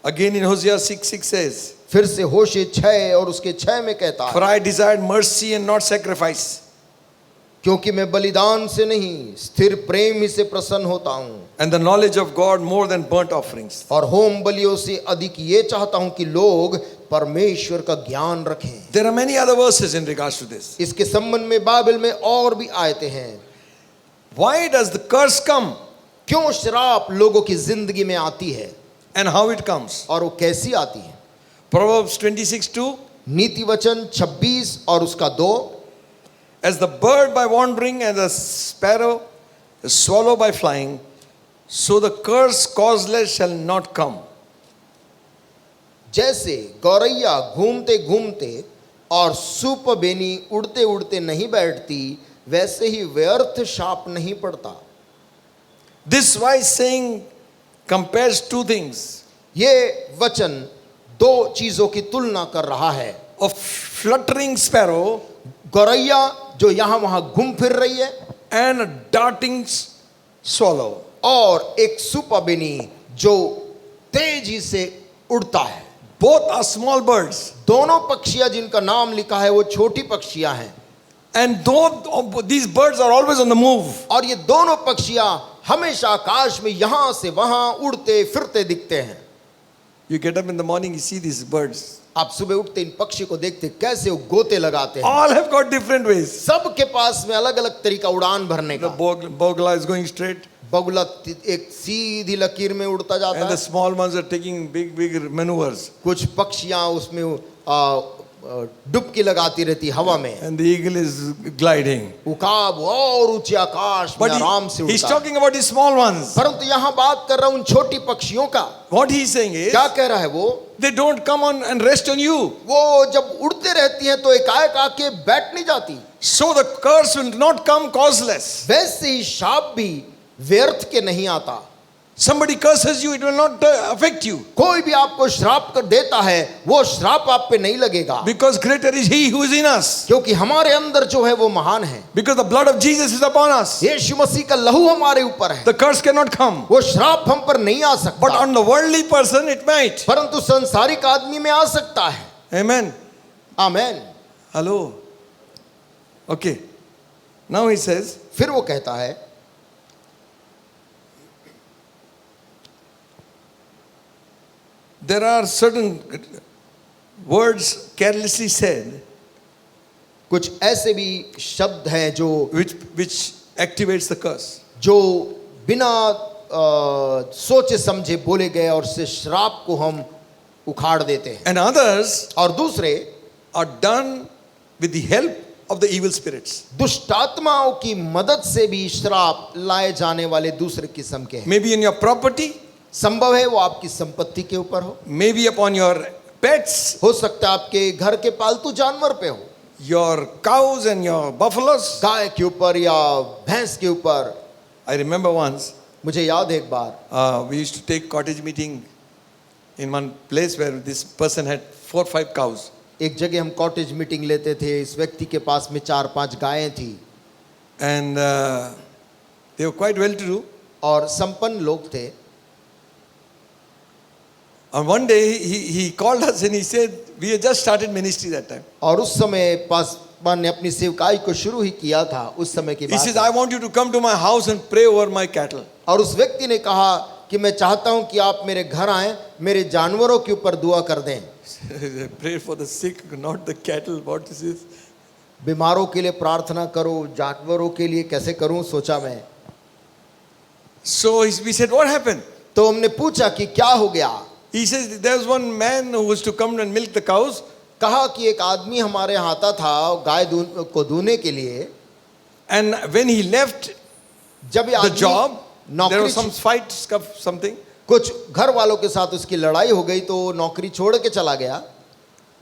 Again in Hosea 6:6 says, फिर से होशे 6 और उसके 6 में कहता For है, I desired mercy and not sacrifice, क्योंकि मैं बलिदान से नहीं स्थिर प्रेम ही से प्रसन्न होता हूँ, and the knowledge of God more than burnt offerings. और होम बलियों से अधिक ये चाहता हूँ कि लोग परमेश्वर का ज्ञान रखें। There are many other verses in regards to this. इसके संबंध में बाइबल में और भी आयतें हैं। Why does the curse come क्यों श्राप लोगों की जिंदगी में आती है and how it comes? और वो कैसी आती है? Proverbs 26:2, नीति वचन 26 और उसका 2, As the bird by wandering and the sparrow, the swallow by flying, so the curse causeless shall not come. जैसे गौरैया घूमते घूमते और सूपबेनी उड़ते उड़ते नहीं बैठती, वैसे ही व्यर्थ शाप नहीं पड़ता। This wise saying compares two things. ये वचन दो चीजों की तुलना कर रहा है। A fluttering sparrow गौरैया जो यहाँ वहाँ घूम फिर रही है, and a darting swallow. और एक सूपबेनी जो तेजी से उड़ता है। Both are small birds. दोनों पक्षियां जिनका नाम लिखा है वो छोटी पक्षियां हैं। And though these birds are always on the move, और ये दोनों पक्षियां हमेशा आकाश में यहां से वहां उड़ते फिरते दिखते हैं। you get up in the morning, you see these birds. आप सुबह उठते इन पक्षी को देखते कैसे वो गोते लगाते हैं। All have got different ways. सबके पास में अलग अलग तरीका उड़ान भरने The का। bogla is going straight, बगुला एक सीधी लकीर में उड़ता जाता and the है। small ones are taking big maneuvers. कुछ पक्षियां उसमें डुबकी लगाती रहती हवा में। And the eagle is gliding. उकाब और ऊंचे आकाश में But आराम से he's उड़ता है। talking about the small ones. परंतु यहाँ बात कर रहा हूं उन छोटी पक्षियों का। What he's saying is, क्या कह रहा है वो? they don't come on and rest on you. वो जब उड़ते रहती हैं तो एकाएक आके बैठ नहीं जाती। So the curse will not come causeless. वैसे ही शाप भी व्यर्थ के नहीं आता। Somebody curses you, it will not affect you. कोई भी आपको श्राप कर देता है, वो श्राप आप पे नहीं लगेगा, Because greater is He who is in us. क्योंकि हमारे अंदर जो है वो महान है। Because the blood of Jesus is upon us. यीशु मसीह का लहू हमारे ऊपर है। The curse cannot come. वो श्राप हम पर नहीं आ But सकता, on the worldly person it might. परंतु संसारिक आदमी में आ सकता है। Amen. Amen. Hello. Okay. Now he says, फिर वो कहता है, there are certain words carelessly said कुछ ऐसे भी शब्द हैं जो which activates the curse. जो बिना सोचे समझे बोले गए और से श्राप को हम उखाड़ देते हैं। And others और दूसरे are done with the help of the evil spirits. दुष्टात्माओं की मदद से भी श्राप लाए जाने वाले दूसरे किस्म के हैं। Maybe in your property, संभव है वो आपकी संपत्ति के ऊपर हो, maybe upon your pets, हो सकता है आपके घर के पालतू जानवर पे हो, your cows and your buffaloes. गाय के ऊपर या भैंस के ऊपर। I remember once मुझे याद है एक बार we used to take cottage meeting in one place where this person had 4 or 5 cows. एक जगह हम कॉटेज मीटिंग लेते थे। इस व्यक्ति के पास में 4-5 गायें थी And they were quite well to do. और संपन्न लोग थे। And one day he called us and he said, we had just started ministry that time. और उस समय पासवान ने अपनी सेवकाई को शुरू ही किया था। उस समय की He बात says, है। I want you to come to my house and pray over my cattle. और उस व्यक्ति ने कहा कि मैं चाहता हूं कि आप मेरे घर आएं, मेरे जानवरों के ऊपर दुआ कर दें। Pray for the sick, not the cattle. What is this? बीमारों के लिए प्रार्थना करो, जानवरों के लिए कैसे करूं, सोचा मैं। So we said, what happened? तो हमने पूछा कि क्या हो गया। He says, there was one man who was to come and milk the cows. कहा कि एक आदमी हमारे यहाँ आता था गाय को दूने के लिए। And when he left जब ये the आदमी job, there was some नौकरी, fight, something. कुछ घर वालों के साथ उसकी लड़ाई हो गई तो वो नौकरी छोड़ के चला गया।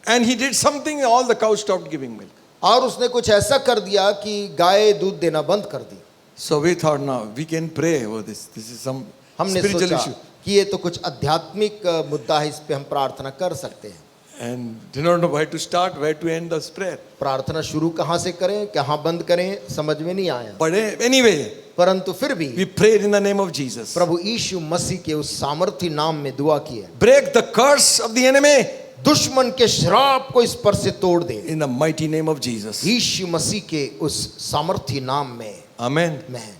And he did something, all the cows stopped giving milk. और उसने कुछ ऐसा कर दिया कि गाय दूध देना बंद कर दी। So we thought, now we can pray over this. This is some हमने spiritual सोचा issue. कि ये तो कुछ आध्यात्मिक मुद्दा है, इस पे हम प्रार्थना कर सकते हैं। And did not know where to start, where to end this prayer. प्रार्थना शुरू कहाँ से करें, कहाँ बंद करें, समझ में नहीं आया। But anyway, परंतु फिर भी we prayed in the name of Jesus. प्रभु यीशु मसीह के उस सामर्थी नाम में दुआ की है। Break the curse of the enemy दुश्मन के श्राप को इस पर से तोड़ दे, in the mighty name of Jesus. यीशु मसीह के उस सामर्थी नाम में। Amen. मैं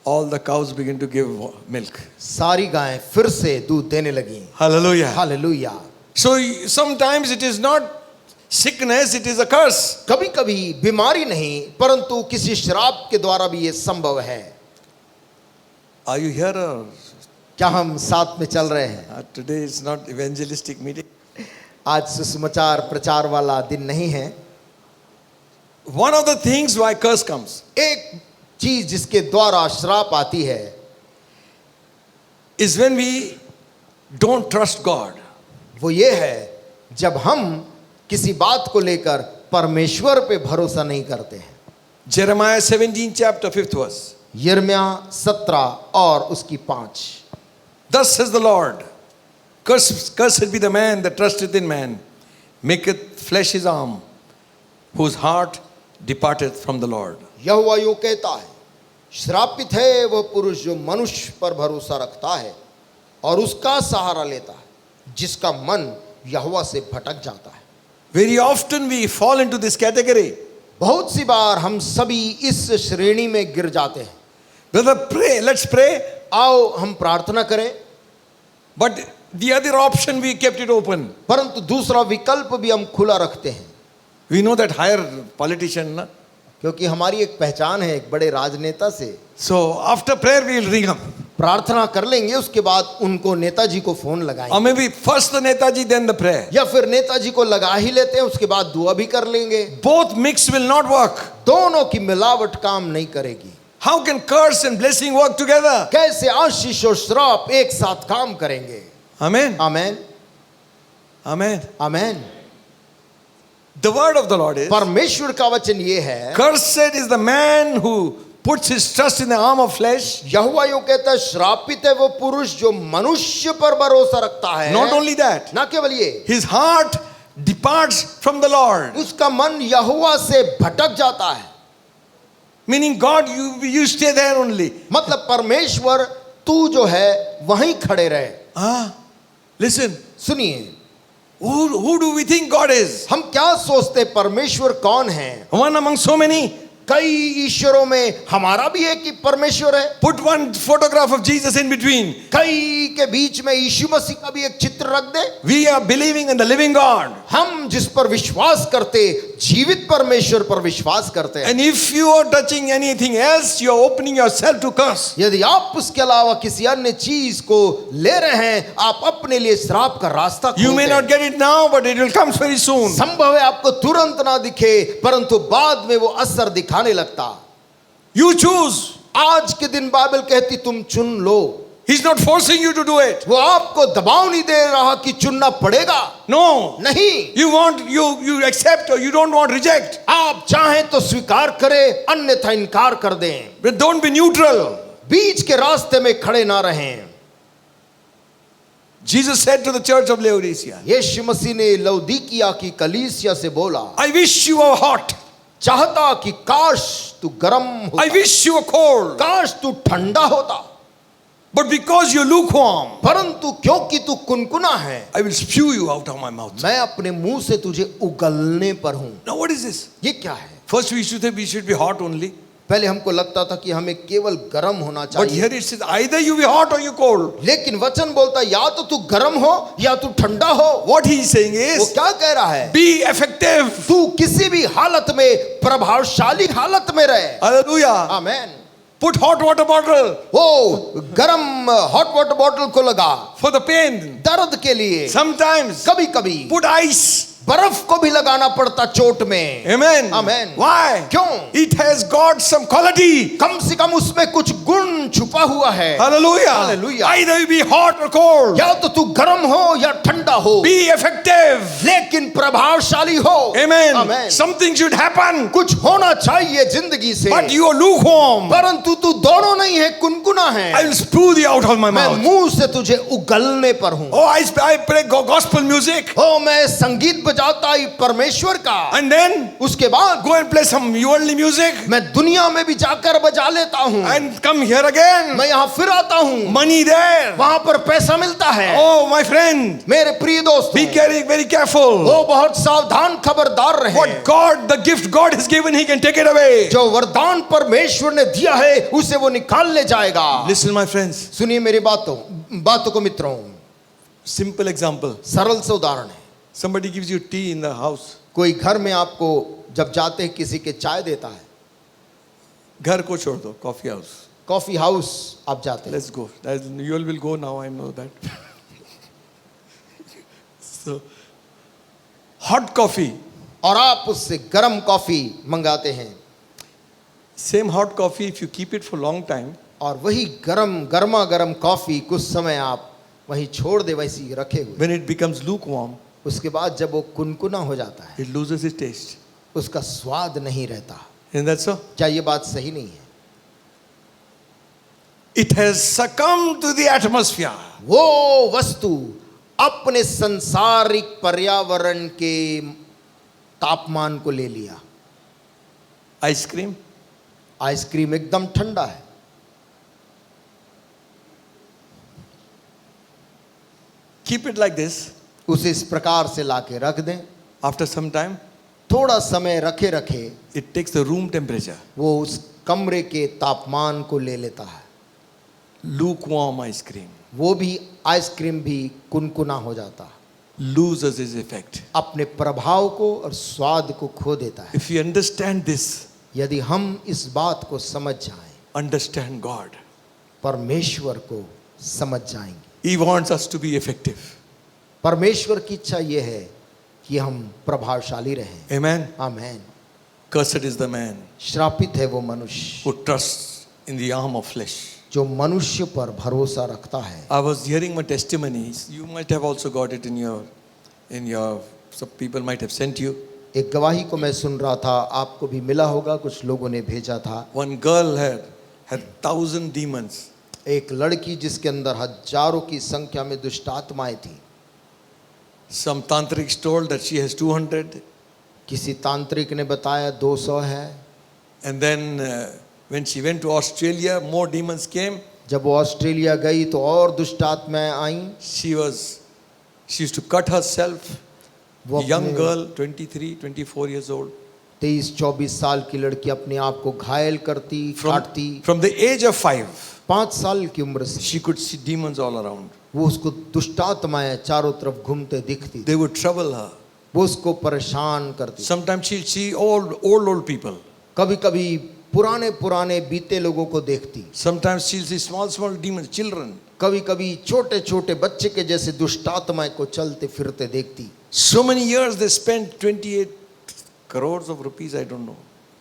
All the cows begin to give milk. सारी गायें फिर से दूध देने लगी। Hallelujah. Hallelujah. So sometimes it is not sickness, it is a curse. कभी कभी बीमारी नहीं परंतु किसी श्राप के द्वारा भी ये संभव है। Are you here? Or क्या हम साथ में चल रहे हैं? today is not evangelistic meeting. आज सुसमाचार प्रचार वाला दिन नहीं है। One of the things why curse comes एक चीज जिसके द्वारा श्राप आती है is when we don't trust God. वो ये है जब हम किसी बात को लेकर परमेश्वर पे भरोसा नहीं करते हैं। Jeremiah 17 chapter 5th verse. यिर्मयाह 17 और उसकी 5। Thus says the Lord, cursed be the man that trusteth in man, maketh flesh his arm, whose heart departeth from the Lord. यहोवा यूं कहता है, श्रापित है वह पुरुष जो मनुष्य पर भरोसा रखता है और उसका सहारा लेता है, जिसका मन यहोवा से भटक जाता है। Very often we fall into this category. बहुत सी बार हम सभी इस श्रेणी में गिर जाते हैं। Brother, pray, let's pray. आओ हम प्रार्थना करें, But the other option we kept it open. परंतु दूसरा विकल्प भी हम खुला रखते हैं। We know that higher politician, na? क्योंकि हमारी एक पहचान है एक बड़े राजनेता से। So after prayer we will ring up. प्रार्थना कर लेंगे, उसके बाद उनको नेताजी को फोन Or लगाएंगे, maybe first the Netaji, then the prayer. या फिर नेताजी को लगा ही लेते हैं, उसके बाद दुआ भी कर लेंगे। Both mix will not work. दोनों की मिलावट काम नहीं करेगी। How can curse and blessing work together? कैसे आशीष और श्राप एक साथ काम करेंगे? Amen. Amen, Amen. Amen. The word of the Lord is, परमेश्वर का वचन ये है, cursed is the man who puts his trust in the arm of flesh. यहोवा यूं कहता है, श्रापित है वो पुरुष जो मनुष्य पर भरोसा रखता है। Not only that, ना केवल ये, his heart departs from the Lord. उसका मन यहोवा से भटक जाता है। Meaning God, you stay there only. मतलब परमेश्वर तू जो है वहीं खड़े रहे। Listen, सुनिए, who do we think God is? हम क्या सोचते परमेश्वर कौन है? One among so many? कई ईश्वरों में हमारा भी एक ही परमेश्वर है। Put one photograph of Jesus in between. कई के बीच में यीशु मसीह का भी एक चित्र रख दे। We are believing in the living God. हम जिस पर विश्वास करते, जीवित परमेश्वर पर विश्वास करते हैं। And if you are touching anything else, you are opening yourself to curse. यदि आप उसके अलावा किसी अन्य चीज को ले रहे हैं, आप अपने लिए श्राप का रास्ता You खोलते may हैं। not get it now, but it will come very soon. संभव है आपको तुरंत ना दिखे, परंतु बाद में वो असर दिखाने लगता। You choose. आज के दिन बाइबल कहती तुम चुन लो। He's not forcing you to do it. वो आपको दबाव नहीं दे रहा कि चुनना पड़ेगा। No. नहीं, You want, you accept, or you don't want, reject. आप चाहें तो स्वीकार करें, अन्यथा इनकार कर दें। But don't be neutral. बीच के रास्ते में खड़े ना रहें। Jesus said to the church of Laodicea, यीशु मसीह ने लौदीकिया की कलीसिया से बोला, I wish you were hot. चाहता कि काश तू गरम होता, I wish you were cold. काश तू ठंडा होता, But because you're lukewarm, परंतु क्योंकि तू कुनकुना है, I will spew you out of my mouth. मैं अपने मुंह से तुझे उगलने पर हूं। Now what is this? ये क्या है? First we should say we should be hot only. पहले हमको लगता था कि हमें केवल गरम होना But चाहिए, here it says either you be hot or you cold. लेकिन वचन बोलता है या तो तू गरम हो या तू ठंडा हो। What he is saying वो is क्या कह रहा है? be effective. तू किसी भी हालत में प्रभावशाली हालत में रहे। Hallelujah. आमेन। Put hot water bottle वो गरम हॉट वाटर बॉटल को लगा for the pain. दर्द के लिए। Sometimes कभी कभी put ice. बर्फ को भी लगाना पड़ता चोट में। Amen. Amen. Why? क्यों? It has got some quality. कम से कम उसमें कुछ गुण छुपा हुआ है। Hallelujah. Hallelujah. Either you be hot or cold. या तो तू गरम हो या ठंडा हो, Be effective. लेकिन प्रभावशाली हो। Amen. Amen. Something should happen. कुछ होना चाहिए जिंदगी से, But you are lukewarm. परंतु तू दोनों नहीं है, कुनकुना है। I will spew thee out of my मैं mouth. मुंह से तुझे उगलने पर हूं। Oh, I play gospel music. ओ मैं संगीत बजाता ही परमेश्वर का, And then उसके बाद go and play some worldly music. मैं दुनिया में भी जाकर बजा लेता हूँ। And come here again. मैं यहाँ फिर आता हूँ, Money there. वहां पर पैसा मिलता है। Oh, my friend. मेरे प्रिय दोस्त, Be very careful. वो बहुत सावधान खबरदार रहे। What God, the gift God has given, He can take it away. जो वरदान परमेश्वर ने दिया है उसे वो निकाल ले जाएगा। Listen, my friends. सुनिए मेरी बातों को मित्रों, Simple example. सरल से उदाहरण है। Somebody gives you tea in the house. कोई घर में आपको जब जाते हैं किसी के चाय देता है, घर को छोड़ दो, coffee house. कॉफी हाउस आप जाते हैं, Let's go. You all will go now. I know that. So, hot coffee. और आप उससे गर्म कॉफी मंगाते हैं, Same hot coffee, if you keep it for long time, और वही गर्मा गर्म कॉफी कुछ समय आप वहीं छोड़ दे वैसी रखे हुए, when it becomes lukewarm, उसके बाद जब वो कुनकुना हो जाता है, it loses its taste. उसका स्वाद नहीं रहता। Isn't that so? क्या ये बात सही नहीं है? It has succumbed to the atmosphere. वो वस्तु अपने संसारिक पर्यावरण के तापमान को ले लिया। Ice cream, आइसक्रीम एकदम ठंडा है, keep it like this. उसे इस प्रकार से लाके रख दें, After some time, थोड़ा समय रखे रखे it takes the room temperature. वो उस कमरे के तापमान को ले लेता है। Lukewarm ice cream वो भी आइसक्रीम भी कुनकुना हो जाता, loses its effect. अपने प्रभाव को और स्वाद को खो देता है। If you understand this, यदि हम इस बात को समझ जाएं, understand God. परमेश्वर को समझ जाएंगे। He wants us to be effective. परमेश्वर की इच्छा यह है कि हम प्रभावशाली रहें। Amen. Amen. Cursed is the man श्रापित है वो मनुष्य who trusts in the arm of flesh. जो मनुष्य पर भरोसा रखता है। I was hearing my testimonies. You might have also got it in your. Some people might have sent you. एक गवाही को मैं सुन रहा था, आपको भी मिला होगा, कुछ लोगों ने भेजा था। One girl had 1,000 demons. एक लड़की जिसके अंदर हजारों की संख्या में दुष्ट आत्माएं थी। Some tantrics told that she has 200. किसी तांत्रिक ने बताया 200 है। And then when she went to Australia, more demons came. जब वो ऑस्ट्रेलिया गई तो और दुष्ट आत्माएं आईं। She used to cut herself. वो Young अपने- girl, 23, 24 years old. 23-24 साल की लड़की अपने आप को घायल करती, काटती। From the age of 5, 5 साल की उम्र से she could see demons all around. वो उसको दुष्टात्माएं चारों तरफ घूमते दिखती थी। They would trouble her. वो उसको परेशान करती। Sometimes she'll see old people. कभी कभी पुराने पुराने बीते लोगों को देखती। Sometimes she'll see small demons, children. कभी कभी छोटे छोटे बच्चे के जैसे दुष्टात्माएं को चलते फिरते देखती। So many years they spent 28 crores of rupees, I don't know.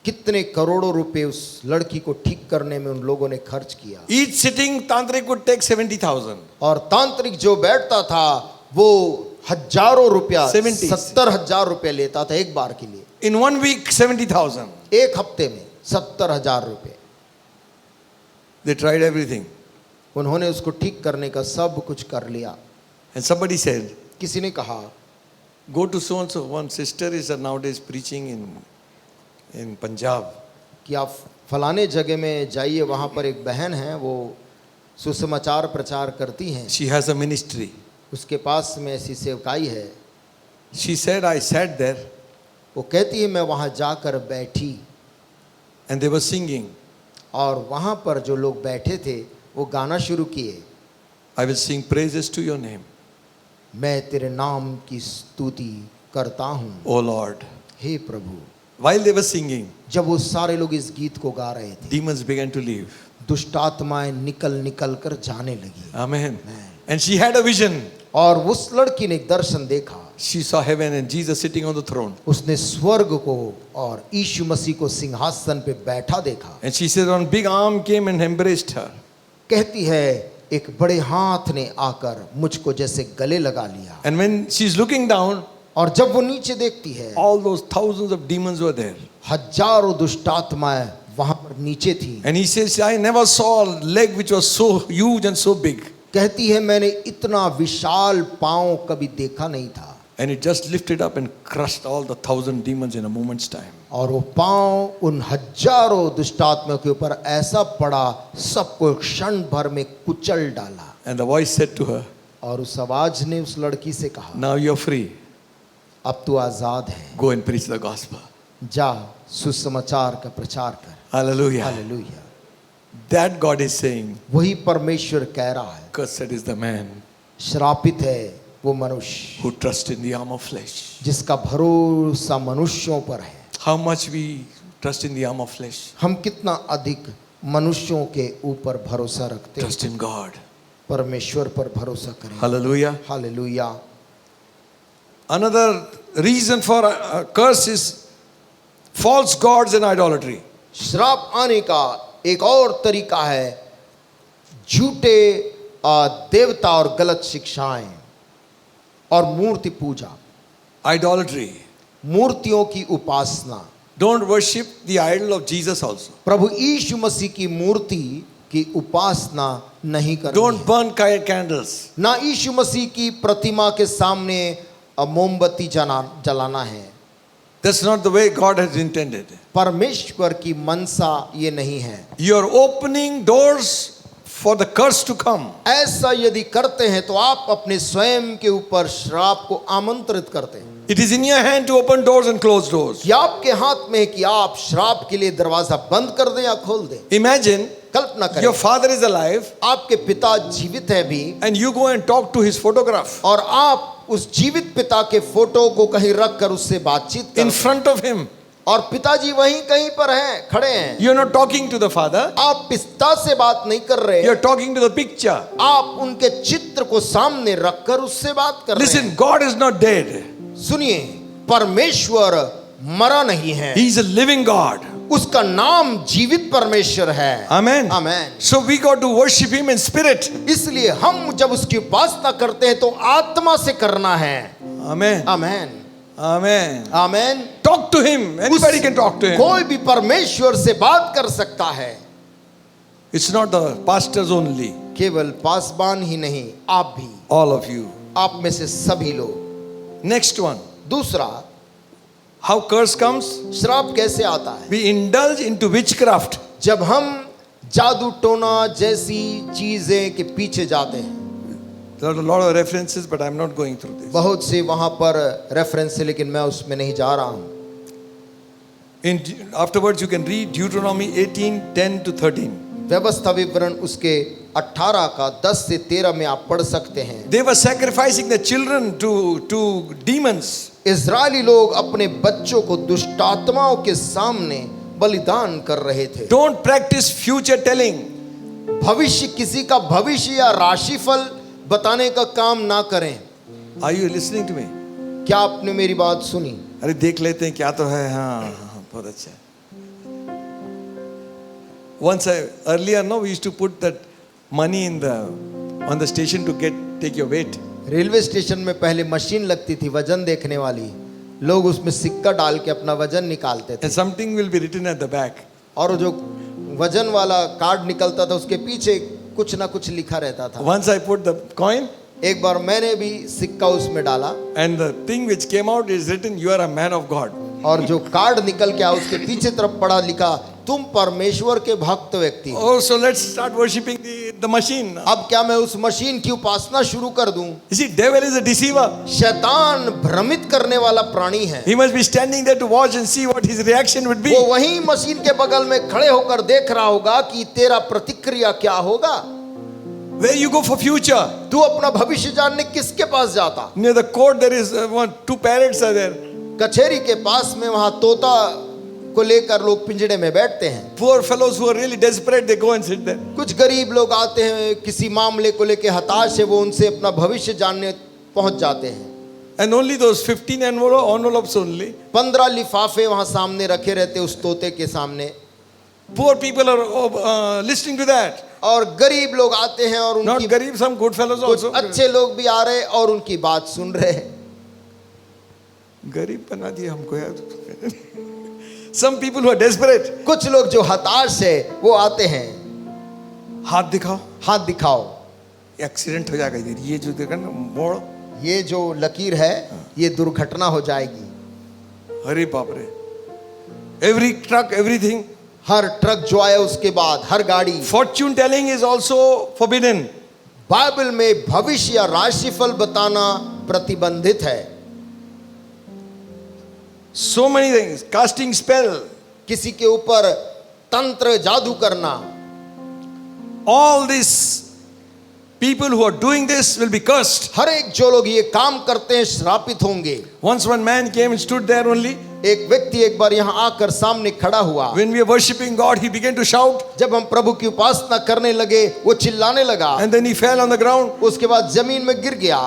कितने करोड़ों रुपए उस लड़की को ठीक करने में उन लोगों ने खर्च किया। Each sitting tantric would take 70,000. और तांत्रिक जो बैठता था वो हजारों रुपया 70,000 रुपए लेता था एक बार के लिए। In 1 week, 70,000. एक हफ्ते में 70,000 रुपए। They tried everything. उन्होंने उसको ठीक करने का सब कुछ कर लिया। And somebody said, किसी ने कहा go to so and so. One sister is nowadays preaching in Punjab. कि आप फलाने जगह में जाइए, वहाँ पर एक बहन है, वो सुसमाचार प्रचार करती हैं। She has a ministry. उसके पास में ऐसी सेवकाई है। She said, I sat there वो कहती है मैं वहाँ जाकर बैठी and they were singing. और वहाँ पर जो लोग बैठे थे वो गाना शुरू किए। I will sing praises to your name, मैं तेरे नाम की स्तुति करता हूँ O Lord. Hey Prabhu. While they were singing, जब वो सारे लोग इस गीत को गा रहे थे, demons began to leave. दुष्टात्माएं निकल निकल कर जाने लगी। Amen. And she had a vision. और उस लड़की ने एक दर्शन देखा। She saw heaven and Jesus sitting on the throne. उसने स्वर्ग को और यीशु मसीह को सिंहासन पे बैठा देखा। And she said, one big arm came and embraced her. कहती है एक बड़े हाथ ने आकर मुझको जैसे गले लगा लिया। And when she's looking down, और जब वो नीचे देखती है, all those thousands of demons were there. हजारों दुष्टात्माएं वहां पर नीचे थी। And he says, I never saw a leg which was so huge and so big. कहती है मैंने इतना विशाल पांव कभी देखा नहीं था। And it just lifted up and crushed all the 1,000 demons in a moment's time. और वो पांव उन हजारों दुष्टात्माओं के ऊपर ऐसा पड़ा, सबको क्षण भर में कुचल डाला। And the voice said to her, और उस आवाज ने उस लड़की से कहा, now you're free. अब तू आजाद है, Go and preach the gospel. जा सुसमाचार का प्रचार कर। Hallelujah. Hallelujah. That God is saying, वही परमेश्वर कह रहा है, cursed is the man श्रापित है वो मनुष्य who trusts in the arm of flesh. जिसका भरोसा मनुष्यों पर है। How much we trust in the arm of flesh? हम कितना अधिक मनुष्यों के ऊपर भरोसा रखते हैं। Trust in God. परमेश्वर पर भरोसा करें। Hallelujah. Hallelujah. Another reason for a curse is false gods and idolatry. श्राप आने का एक और तरीका है झूठे देवता और गलत शिक्षाएं और मूर्ति पूजा। Idolatry. मूर्तियों की उपासना। Don't worship the idol of Jesus also. प्रभु यीशु मसीह की मूर्ति की उपासना नहीं करनी Don't है। burn candles. ना यीशु मसीह की प्रतिमा के सामने मोमबत्ती जलाना है। That's not the way God has intended. परमेश्वर की मनसा ये नहीं है। You are opening doors for the curse to come. ऐसा यदि करते हैं तो आप अपने स्वयं के ऊपर श्राप को आमंत्रित करते हैं। It is in your hand to open doors and close doors. ये आपके हाथ में है कि आप श्राप के लिए दरवाजा बंद कर दें या खोल दें। Imagine कल्पना करें, your father is alive आपके पिता जीवित है भी, and you go and talk to his photograph और आप उस जीवित पिता के फोटो को कहीं रख कर उससे बातचीत in करें, front of him. और पिताजी वहीं कहीं पर हैं, खड़े हैं। You are not talking to the father. आप पिता से बात नहीं कर रहे, You are talking to the picture. आप उनके चित्र को सामने रखकर उससे बात कर रहे Listen, हैं। God is not dead. सुनिए, परमेश्वर मरा नहीं है, He is a living God. उसका नाम जीवित परमेश्वर है। Amen. Amen. So we got to worship Him in spirit. इसलिए हम जब उसकी उपासना करते हैं तो आत्मा से करना है। Amen. Amen. Amen. Amen. Talk to Him. Anybody can talk to Him. कोई भी परमेश्वर से बात कर सकता है। It's not the pastors only. केवल पासबान ही नहीं, आप भी, All of you. आप में से सभी लोग। Next one. दूसरा, How curse comes? श्राप कैसे आता है? We indulge into witchcraft. जब हम जादू टोना जैसी चीजें के पीछे जाते हैं। There are a lot of references, but I'm not going through this. बहुत से वहां पर रेफरेंस है, लेकिन मैं उसमें नहीं जा रहा हूं। Afterwards, you can read Deuteronomy 18:10-13. व्यवस्था विवरण उसके 18 का 10 से 13 में आप पढ़ सकते हैं। They were sacrificing their children to demons. Israeli लोग अपने बच्चों को दुष्टात्माओं के सामने बलिदान कर रहे थे। Don't practice future telling. भविष्य, किसी का भविष्य या राशिफल बताने का काम ना करें। Are you listening to me? क्या आपने मेरी बात सुनी? अरे देख लेते हैं क्या तो है। हाँ, बहुत अच्छा। Once earlier, no, we used to put that money on the station to take your weight. Railway station में पहले मशीन लगती थी वजन देखने वाली, लोग उसमें सिक्का डाल के अपना वजन निकालते थे। And something will be written at the back. और जो वजन वाला कार्ड निकलता था उसके पीछे कुछ ना कुछ लिखा रहता था। Once I put the coin, एक बार मैंने भी सिक्का उसमें डाला, and the thing which came out is written, "You are a man of God." और जो कार्ड निकल के आया उसके पीछे तरफ पढ़ा लिखा, तुम परमेश्वर के भक्त व्यक्ति हो। Oh, so let's start worshipping the machine. अब क्या मैं उस मशीन की उपासना शुरू कर दूं? You see, devil is a deceiver. शैतान भ्रमित करने वाला प्राणी है। He must be standing there to watch and see what his reaction would be. वो वही मशीन के बगल में खड़े होकर देख रहा होगा कि तेरा प्रतिक्रिया क्या होगा। Where you go for future? तू अपना भविष्य जानने किसके पास जाता? Near the court there is two parrots are there. कचहरी के पास में वहां तोता को लेकर लोग पिंजड़े में बैठते हैं। Poor fellows who are really desperate, they go and sit there. कुछ गरीब लोग आते हैं, किसी मामले को लेकर हताश है, वो उनसे अपना भविष्य जानने पहुंच जाते हैं। And only those 15 envelopes only. 15 लिफाफे वहां सामने रखे रहते उस तोते के सामने। Poor people are listening to that. और गरीब लोग आते हैं और Not उनकी गरीब, some good fellows कुछ also. अच्छे लोग भी आ रहे और उनकी बात सुन रहे हैं। गरीब बना दिया हमको यार। Some people who are desperate. कुछ लोग जो हताश है वो आते हैं, हाथ दिखाओ, हाथ दिखाओ। एक्सीडेंट हो जाएगा इधर, ये जो देखा ना मोड़, ये जो लकीर है ये दुर्घटना हो जाएगी। अरे बाप रे। Every truck, everything. हर ट्रक जो आया उसके बाद हर गाड़ी। Fortune telling is also forbidden. Bible में भविष्य या राशिफल बताना प्रतिबंधित है। So many things. Casting spell. किसी के ऊपर तंत्र जादू करना। All these people who are doing this will be cursed. हर एक जो लोग ये काम करते हैं श्रापित होंगे। Once one man came and stood there only. एक व्यक्ति एक बार यहाँ आकर सामने खड़ा हुआ। When we were worshipping God, he began to shout. जब हम प्रभु की उपासना करने लगे वो चिल्लाने लगा। And then he fell on the ground. उसके बाद जमीन में गिर गया।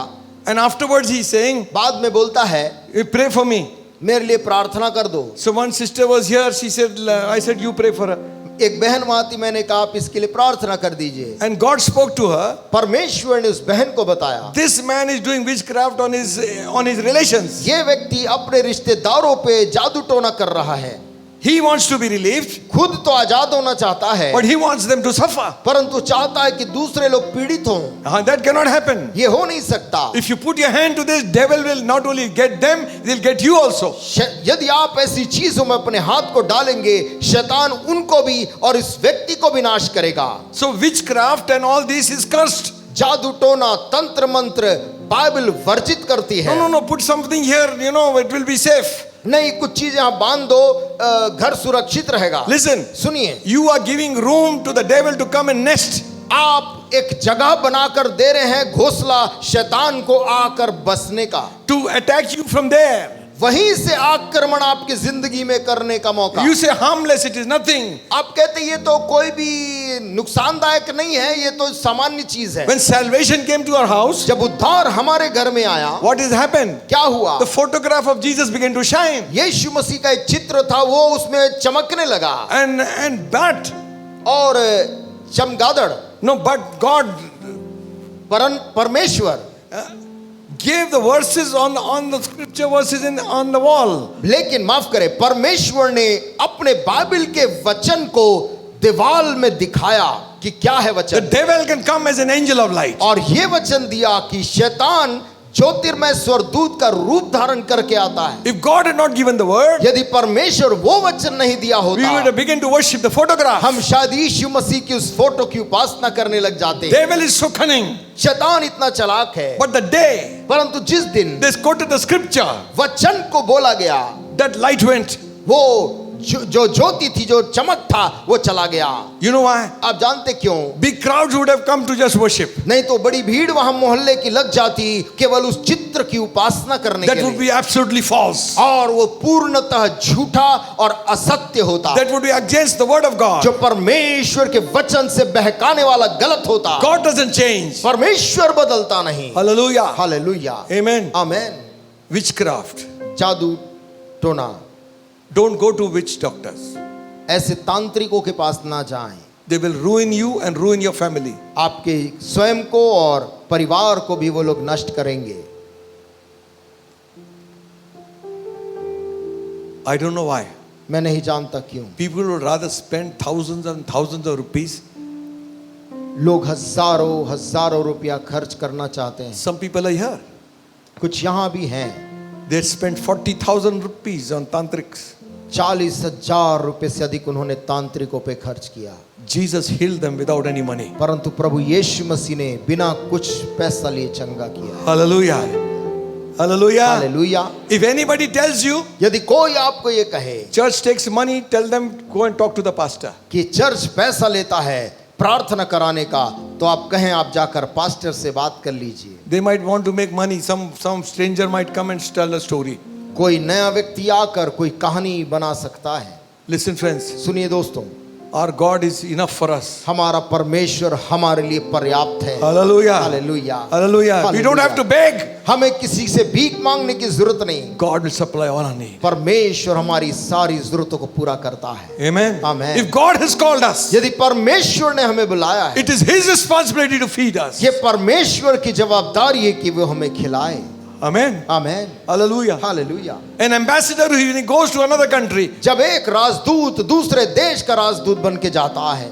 And afterwards he's saying, बाद में बोलता है, "You pray for me." मेरे लिए प्रार्थना कर दो। So one sister was here. She said, "I said you pray for her." एक बहन वहां थी, मैंने कहा आप इसके लिए प्रार्थना कर दीजिए। And God spoke to her. परमेश्वर ने उस बहन को बताया, This man is doing witchcraft on his relations. ये व्यक्ति अपने रिश्तेदारों पे जादू टोना कर रहा है। He wants to be relieved, खुद तो आजाद होना चाहता है, but he wants them to suffer. परंतु चाहता है कि दूसरे लोग पीड़ित हों। That cannot happen. ये हो नहीं सकता। If you put your hand to this, devil will not only get them, he'll get you also. यदि आप ऐसी चीजों में अपने हाथ को डालेंगे, शैतान उनको भी और इस व्यक्ति को भी नाश करेगा। So witchcraft and all this is cursed. जादू टोना, तंत्र मंत्र बाइबल वर्जित करती है। No, put something here, it will be safe. नहीं, कुछ चीजें आप बांध दो, घर सुरक्षित रहेगा। Listen, सुनिए, you are giving room to the devil to come and nest. आप एक जगह बनाकर दे रहे हैं घोंसला शैतान को आकर बसने का, To attack you from there. वहीं से आक्रमण आपकी जिंदगी में करने का मौका। You say harmless, it is nothing. आप कहते ये तो कोई भी नुकसानदायक नहीं है, ये तो सामान्य चीज है। When salvation came to our house, जब उद्धार हमारे घर में आया, what has happened? क्या हुआ? The photograph of Jesus began to shine. यीशु मसीह का एक चित्र था, वो उसमें चमकने लगा। And but और चमगादड़, no, but God परमेश्वर gave the verses on the scripture verses on the wall. लेकिन माफ करें, परमेश्वर ने अपने बाइबल के वचन को दीवाल में दिखाया कि क्या है The वचन। devil can come as an angel of light. और ये वचन दिया कि शैतान ज्योतिर्मय स्वरदूत का रूप धारण करके आता है। If God had not given the word, यदि परमेश्वर वो वचन नहीं दिया we would होता, have begun to worship the photograph. हम शायद यीशु मसीह की उस फोटो की उपासना करने लग जाते। Devil is so cunning. शैतान इतना चालाक है, But the day परंतु जिस दिन they quoted the scripture, वचन को बोला गया, that light went. वो जो ज्योति थी, जो चमक था, वो चला गया। You know why? आप जानते क्यों? Big crowds would have come to just worship. नहीं तो बड़ी भीड़ वहां मोहल्ले की लग जाती केवल उस चित्र की उपासना करने That के would लिए, be absolutely false. और वो पूर्णतः झूठा और असत्य होता, That would be against the word of God. जो परमेश्वर के वचन से बहकाने वाला गलत होता। God doesn't change. परमेश्वर बदलता नहीं। Hallelujah. Hallelujah, Amen. आमेन। Witchcraft. जादू टोना, Don't go to witch doctors. ऐसे तांत्रिकों के पास ना जाएं। They will ruin you and ruin your family. आपके स्वयं को और परिवार को भी वो लोग नष्ट करेंगे। I don't know why. मैं नहीं जानता क्यों। People would rather spend thousands and thousands of rupees. लोग हजारों हजारों रुपया खर्च करना चाहते हैं। Some people are here. कुछ यहाँ भी हैं, They spent 40,000 rupees on tantrics. 40,000 रुपए से अधिक उन्होंने तांत्रिकों पे खर्च किया, Jesus healed them without any money. परंतु प्रभु यीशु मसीह ने बिना कुछ पैसा लिए चंगा किया। Hallelujah. Hallelujah. Hallelujah. If anybody tells you यदि कोई आपको ये कहे church takes money, tell them go and talk to the pastor. कि चर्च पैसा लेता है प्रार्थना कराने का, तो आप कहें आप जाकर पास्टर से बात कर लीजिए। They might want to make money. Some stranger might come and tell a story. कोई नया व्यक्ति आकर कोई कहानी बना सकता है। Listen, friends, सुनिए दोस्तों, our God is enough for us. हमारा परमेश्वर हमारे लिए पर्याप्त है। Hallelujah. Hallelujah, Hallelujah. We don't have to beg. हमें किसी से भीख मांगने की जरूरत नहीं। God will supply all our need. परमेश्वर हमारी सारी जरूरतों को पूरा करता है। Amen. Amen. If God has called us, यदि परमेश्वर ने हमें बुलाया है, it is His responsibility to feed us. ये परमेश्वर की जवाबदारी है कि वो हमें खिलाए। Amen. Amen, Hallelujah. Hallelujah. An ambassador when he goes to another country, जब एक राजदूत दूसरे देश का राजदूत बन के जाता है,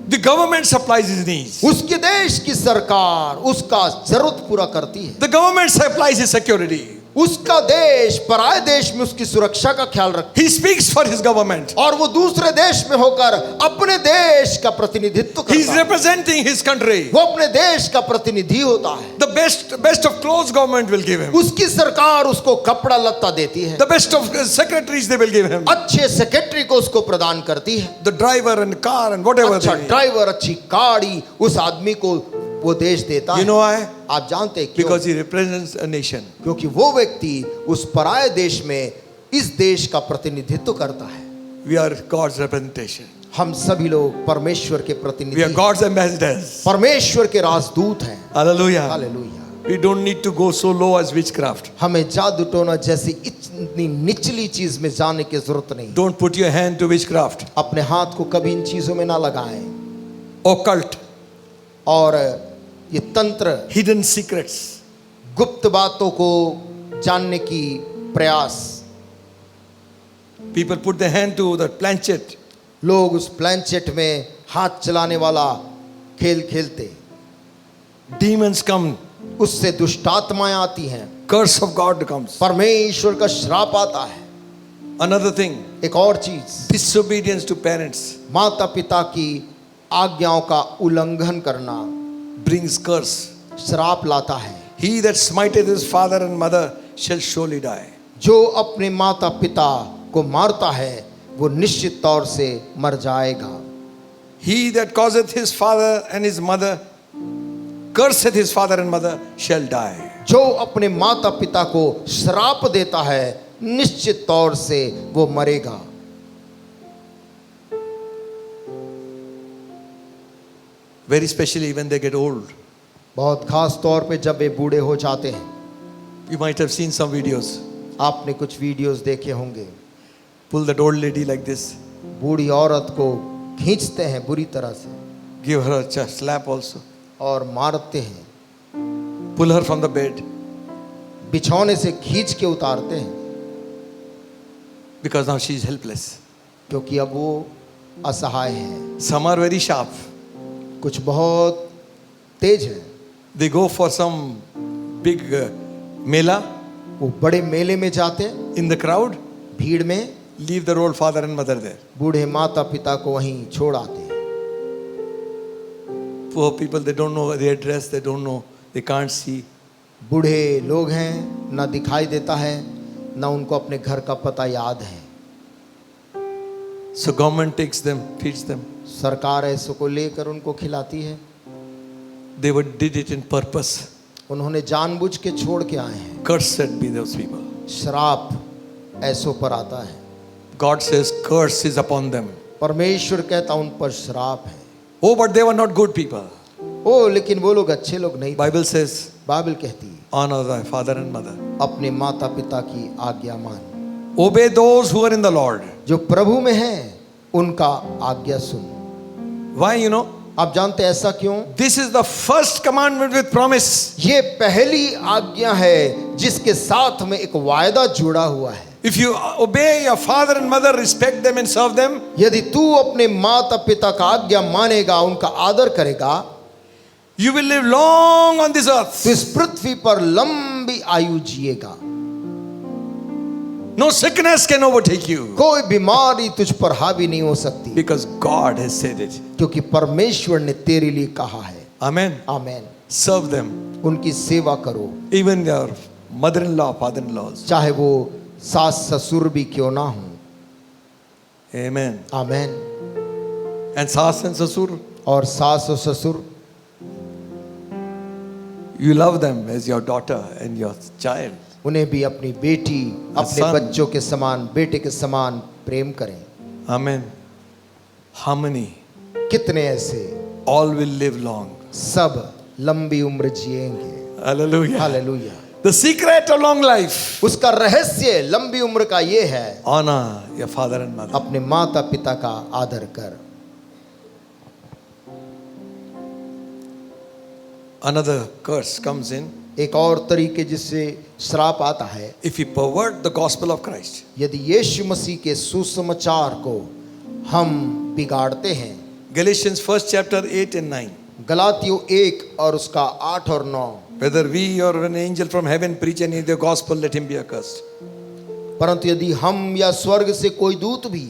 the government supplies his needs. उसके देश की सरकार उसका जरूरत पूरा करती है। The government supplies his security. उसका देश पराये देश में उसकी सुरक्षा का ख्याल रखता He speaks for his government. है, और वो दूसरे देश में होकर अपने देश का प्रतिनिधित्व He is करता है। representing his country. वो अपने देश का प्रतिनिधि होता है। The best of clothes government will give him. उसकी सरकार उसको कपड़ा लत्ता देती है, The best of secretaries they will give him. अच्छे सेक्रेटरी को उसको प्रदान करती है, The driver and car and whatever. अच्छा they need. ड्राइवर, अच्छी गाड़ी उस आदमी को वो देश देता You है। know why? आप जानते हैं क्यों? Because he represents a nation. क्योंकि वो व्यक्ति उस पराये देश में इस देश का प्रतिनिधित्व करता है। We are God's representation. हम सभी लोग परमेश्वर के We are प्रतिनिधि, God's ambassadors. परमेश्वर के राजदूत हैं। Hallelujah. Hallelujah. We don't need to go so low as witchcraft. हमें जादू टोना जैसी इतनी निचली चीज में जाने की जरूरत नहीं। Don't put your hand to witchcraft. अपने हाथ को कभी इन चीजों में ना लगाएं। Occult, और ये तंत्र, hidden secrets. गुप्त बातों को जानने की प्रयास, People put their hand to the planchet. लोग उस प्लैंचेट में हाथ चलाने वाला खेल खेलते, Demons come. उससे दुष्टात्माएं आती हैं, Curse of God comes. परमेश्वर का श्राप आता है। Another thing, एक और चीज, disobedience to parents माता पिता की आज्ञाओं का उल्लंघन करना brings curse. श्राप लाता है। He that smiteth his father and mother shall surely die. जो अपने माता पिता को मारता है वो निश्चित तौर से मर जाएगा। He that causeth his father and his mother, curseth his father and mother, shall die. जो अपने माता पिता को श्राप देता है निश्चित तौर से वो मरेगा। Very especially when they get old. बहुत खास तौर पे जब वे बूढ़े हो जाते हैं। You might have seen some videos. आपने कुछ वीडियोस देखे होंगे, Pull that old lady like this. बूढ़ी औरत को खींचते हैं बुरी तरह से Give her a slap also. और मारते हैं, Pull her from the bed. बिछौने से खींच के उतारते हैं, Because now she is helpless. क्योंकि अब वो असहाय है। Some are very sharp. कुछ बहुत तेज है, They go for some big mela वो बड़े मेले में जाते हैं, in the crowd. भीड़ में Leave their old father and mother there. बूढ़े माता पिता को वहीं छोड़ आते हैं। Poor people, they don't know their address, they don't know, they can't see. बूढ़े लोग हैं, ना दिखाई देता है, ना उनको अपने घर का पता याद है। So government takes them, feeds them. सरकार ऐसों को लेकर उनको खिलाती है। They did it in purpose. उन्होंने जानबूझ के छोड़ के आए हैं। Cursed be those people. श्राप ऐसों पर आता है। God says curse is upon them. परमेश्वर कहता उन पर श्राप है। Oh, but they were not good people. ओ लेकिन वो लोग अच्छे लोग नहीं थे। Bible says, बाइबल कहती है honor thy father and mother. अपने माता पिता की आज्ञा मान। Obey those who are in the Lord. जो प्रभु में हैं उनका आज्ञा सुन। Why, you know? आप जानते हैं ऐसा क्यों? This is the first commandment with promise. ये पहली आज्ञा है जिसके साथ में एक वायदा जुड़ा हुआ है। If you obey your father and mother, respect them and serve them, यदि तू अपने माता पिता का आज्ञा मानेगा, उनका आदर करेगा, you will live long on this earth. तो इस पृथ्वी पर लंबी आयु जिएगा। No sickness can overtake you कोई बीमारी तुझ पर हावी नहीं हो सकती, because God has said it. क्योंकि परमेश्वर ने तेरे लिए कहा है। Amen. आमेन। Serve them. उनकी सेवा करो, Even your mother-in-law, father-in-laws. चाहे वो सास ससुर भी क्यों ना हो। Amen. Amen. And saas and sasur, और सास और ससुर you love them as your daughter and your child. उन्हें भी अपनी बेटी, अपने son. बच्चों के समान, बेटे के समान प्रेम करें। Amen. How many? कितने ऐसे All will live long. सब लंबी उम्र जिएंगे। Hallelujah. Hallelujah. The secret of long life. उसका रहस्य लंबी उम्र का ये है, Honor your father and mother. अपने माता पिता का आदर कर। Another curse comes in एक और तरीके जिससे श्राप आता है, if you pervert the gospel of Christ. यदि यीशु मसीह के सुसमाचार को हम बिगाड़ते हैं। Galatians 1st chapter 8 and 9. गलातियों 1 और उसका 8 और 9। Whether we or an angel from heaven preach any of the gospel, let him be accursed. परंतु यदि हम या स्वर्ग से कोई दूत भी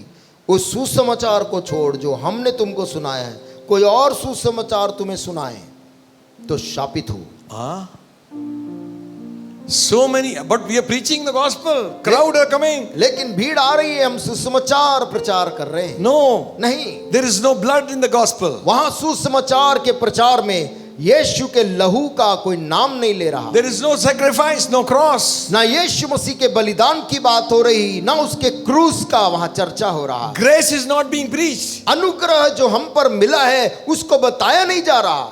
उस सुसमाचार को छोड़ जो हमने तुमको सुनाया है, कोई और सुसमाचार तुम्हें सुनाए, तो शापित हो। Ah? So many, but we are preaching the gospel. Crowd are coming. लेकिन भीड़ आ रही है, हम सुसमाचार प्रचार कर रहे हैं। No, नहीं, there is no blood in the gospel. वहां सुसमाचार के प्रचार में यीशु के लहू का कोई नाम नहीं ले रहा, There is no sacrifice, no cross. ना यीशु मसीह के बलिदान की बात हो रही, ना उसके क्रूस का वहां चर्चा हो रहा। Grace is not being preached. अनुग्रह जो हम पर मिला है उसको बताया नहीं जा रहा।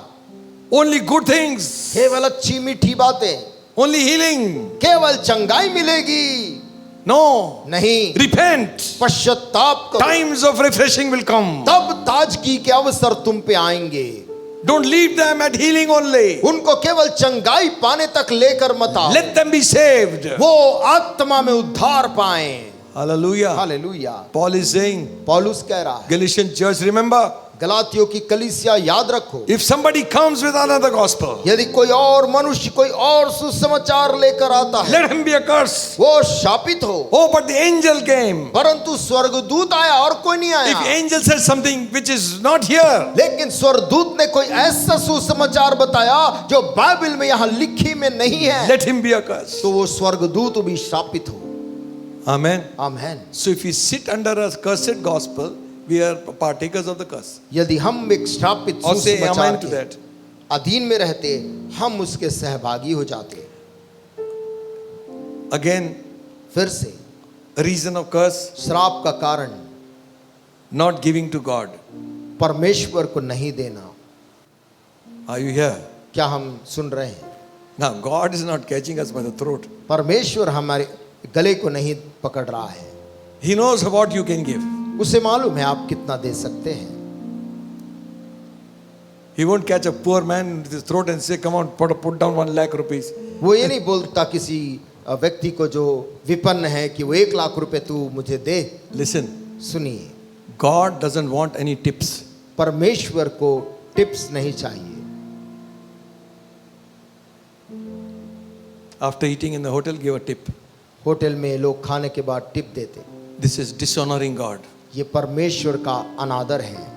Only good things, केवल अच्छी मीठी बातें, only healing. केवल चंगाई मिलेगी। No, नहीं, repent. पश्चाताप करो, Times of refreshing will come. तब ताजगी के अवसर तुम पे आएंगे। Don't leave them at healing only. उनको केवल चंगाई पाने तक लेकर मत आओ, Let them be saved. वो आत्मा में उद्धार पाएं। Hallelujah. Hallelujah. Paul is saying, पौलुस कह रहा है, Galatian church, remember, गलातियों की कलीसिया याद रखो, if somebody comes with another gospel, यदि कोई और मनुष्य कोई और सुसमाचार लेकर आता है, let him be accursed. वो शापित हो। Oh, but the angel came. परंतु स्वर्गदूत आया और कोई नहीं If आया। angel said something which is not here, लेकिन स्वर्गदूत ने कोई ऐसा सुसमाचार बताया जो बाइबल में यहाँ लिखी में नहीं है, let him be accursed. तो वो स्वर्गदूत भी शापित हो। Amen. Amen. So if we sit under a cursed gospel, we are partakers of the curse. यदि हम एक श्रापित Or say सुसमाचार amen to के that. अधीन में रहते, हम उसके सहभागी हो जाते। Again, फिर से a reason of curse, श्राप का कारण not giving to God. परमेश्वर को नहीं देना। Are you here? क्या हम सुन रहे हैं? Now, God is not catching us by the throat. परमेश्वर हमारे गले को नहीं पकड़ रहा है। He knows what you can give. उसे मालूम है आप कितना दे सकते हैं। He won't catch a poor man with his throat and say, come on, put down 1 lakh rupees. वो ये नहीं बोलता किसी व्यक्ति को जो विपन्न है कि वो 1 लाख रुपए तू मुझे दे। Listen, सुनिए, God doesn't want any tips. परमेश्वर को टिप्स नहीं चाहिए। After eating in the hotel, give a tip. Hotel में लोग खाने के बाद टिप देते, This is dishonoring God. ये परमेश्वर का अनादर है।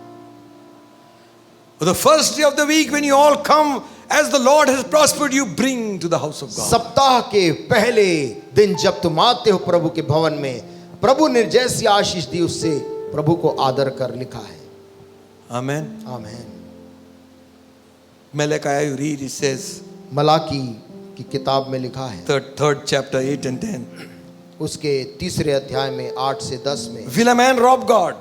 The first day of the week, when you all come, as the Lord has prospered you, bring to the house of God. सप्ताह के पहले दिन जब तुम आते हो प्रभु के भवन में, प्रभु ने जैसी आशीष दी उससे प्रभु को आदर कर लिखा है। Amen. आमीन। Malachi, you read, it says, Malachi की किताब में लिखा है, third chapter, 8 and 10. उसके 3 अध्याय में 8 से 10 में, Will a man rob God?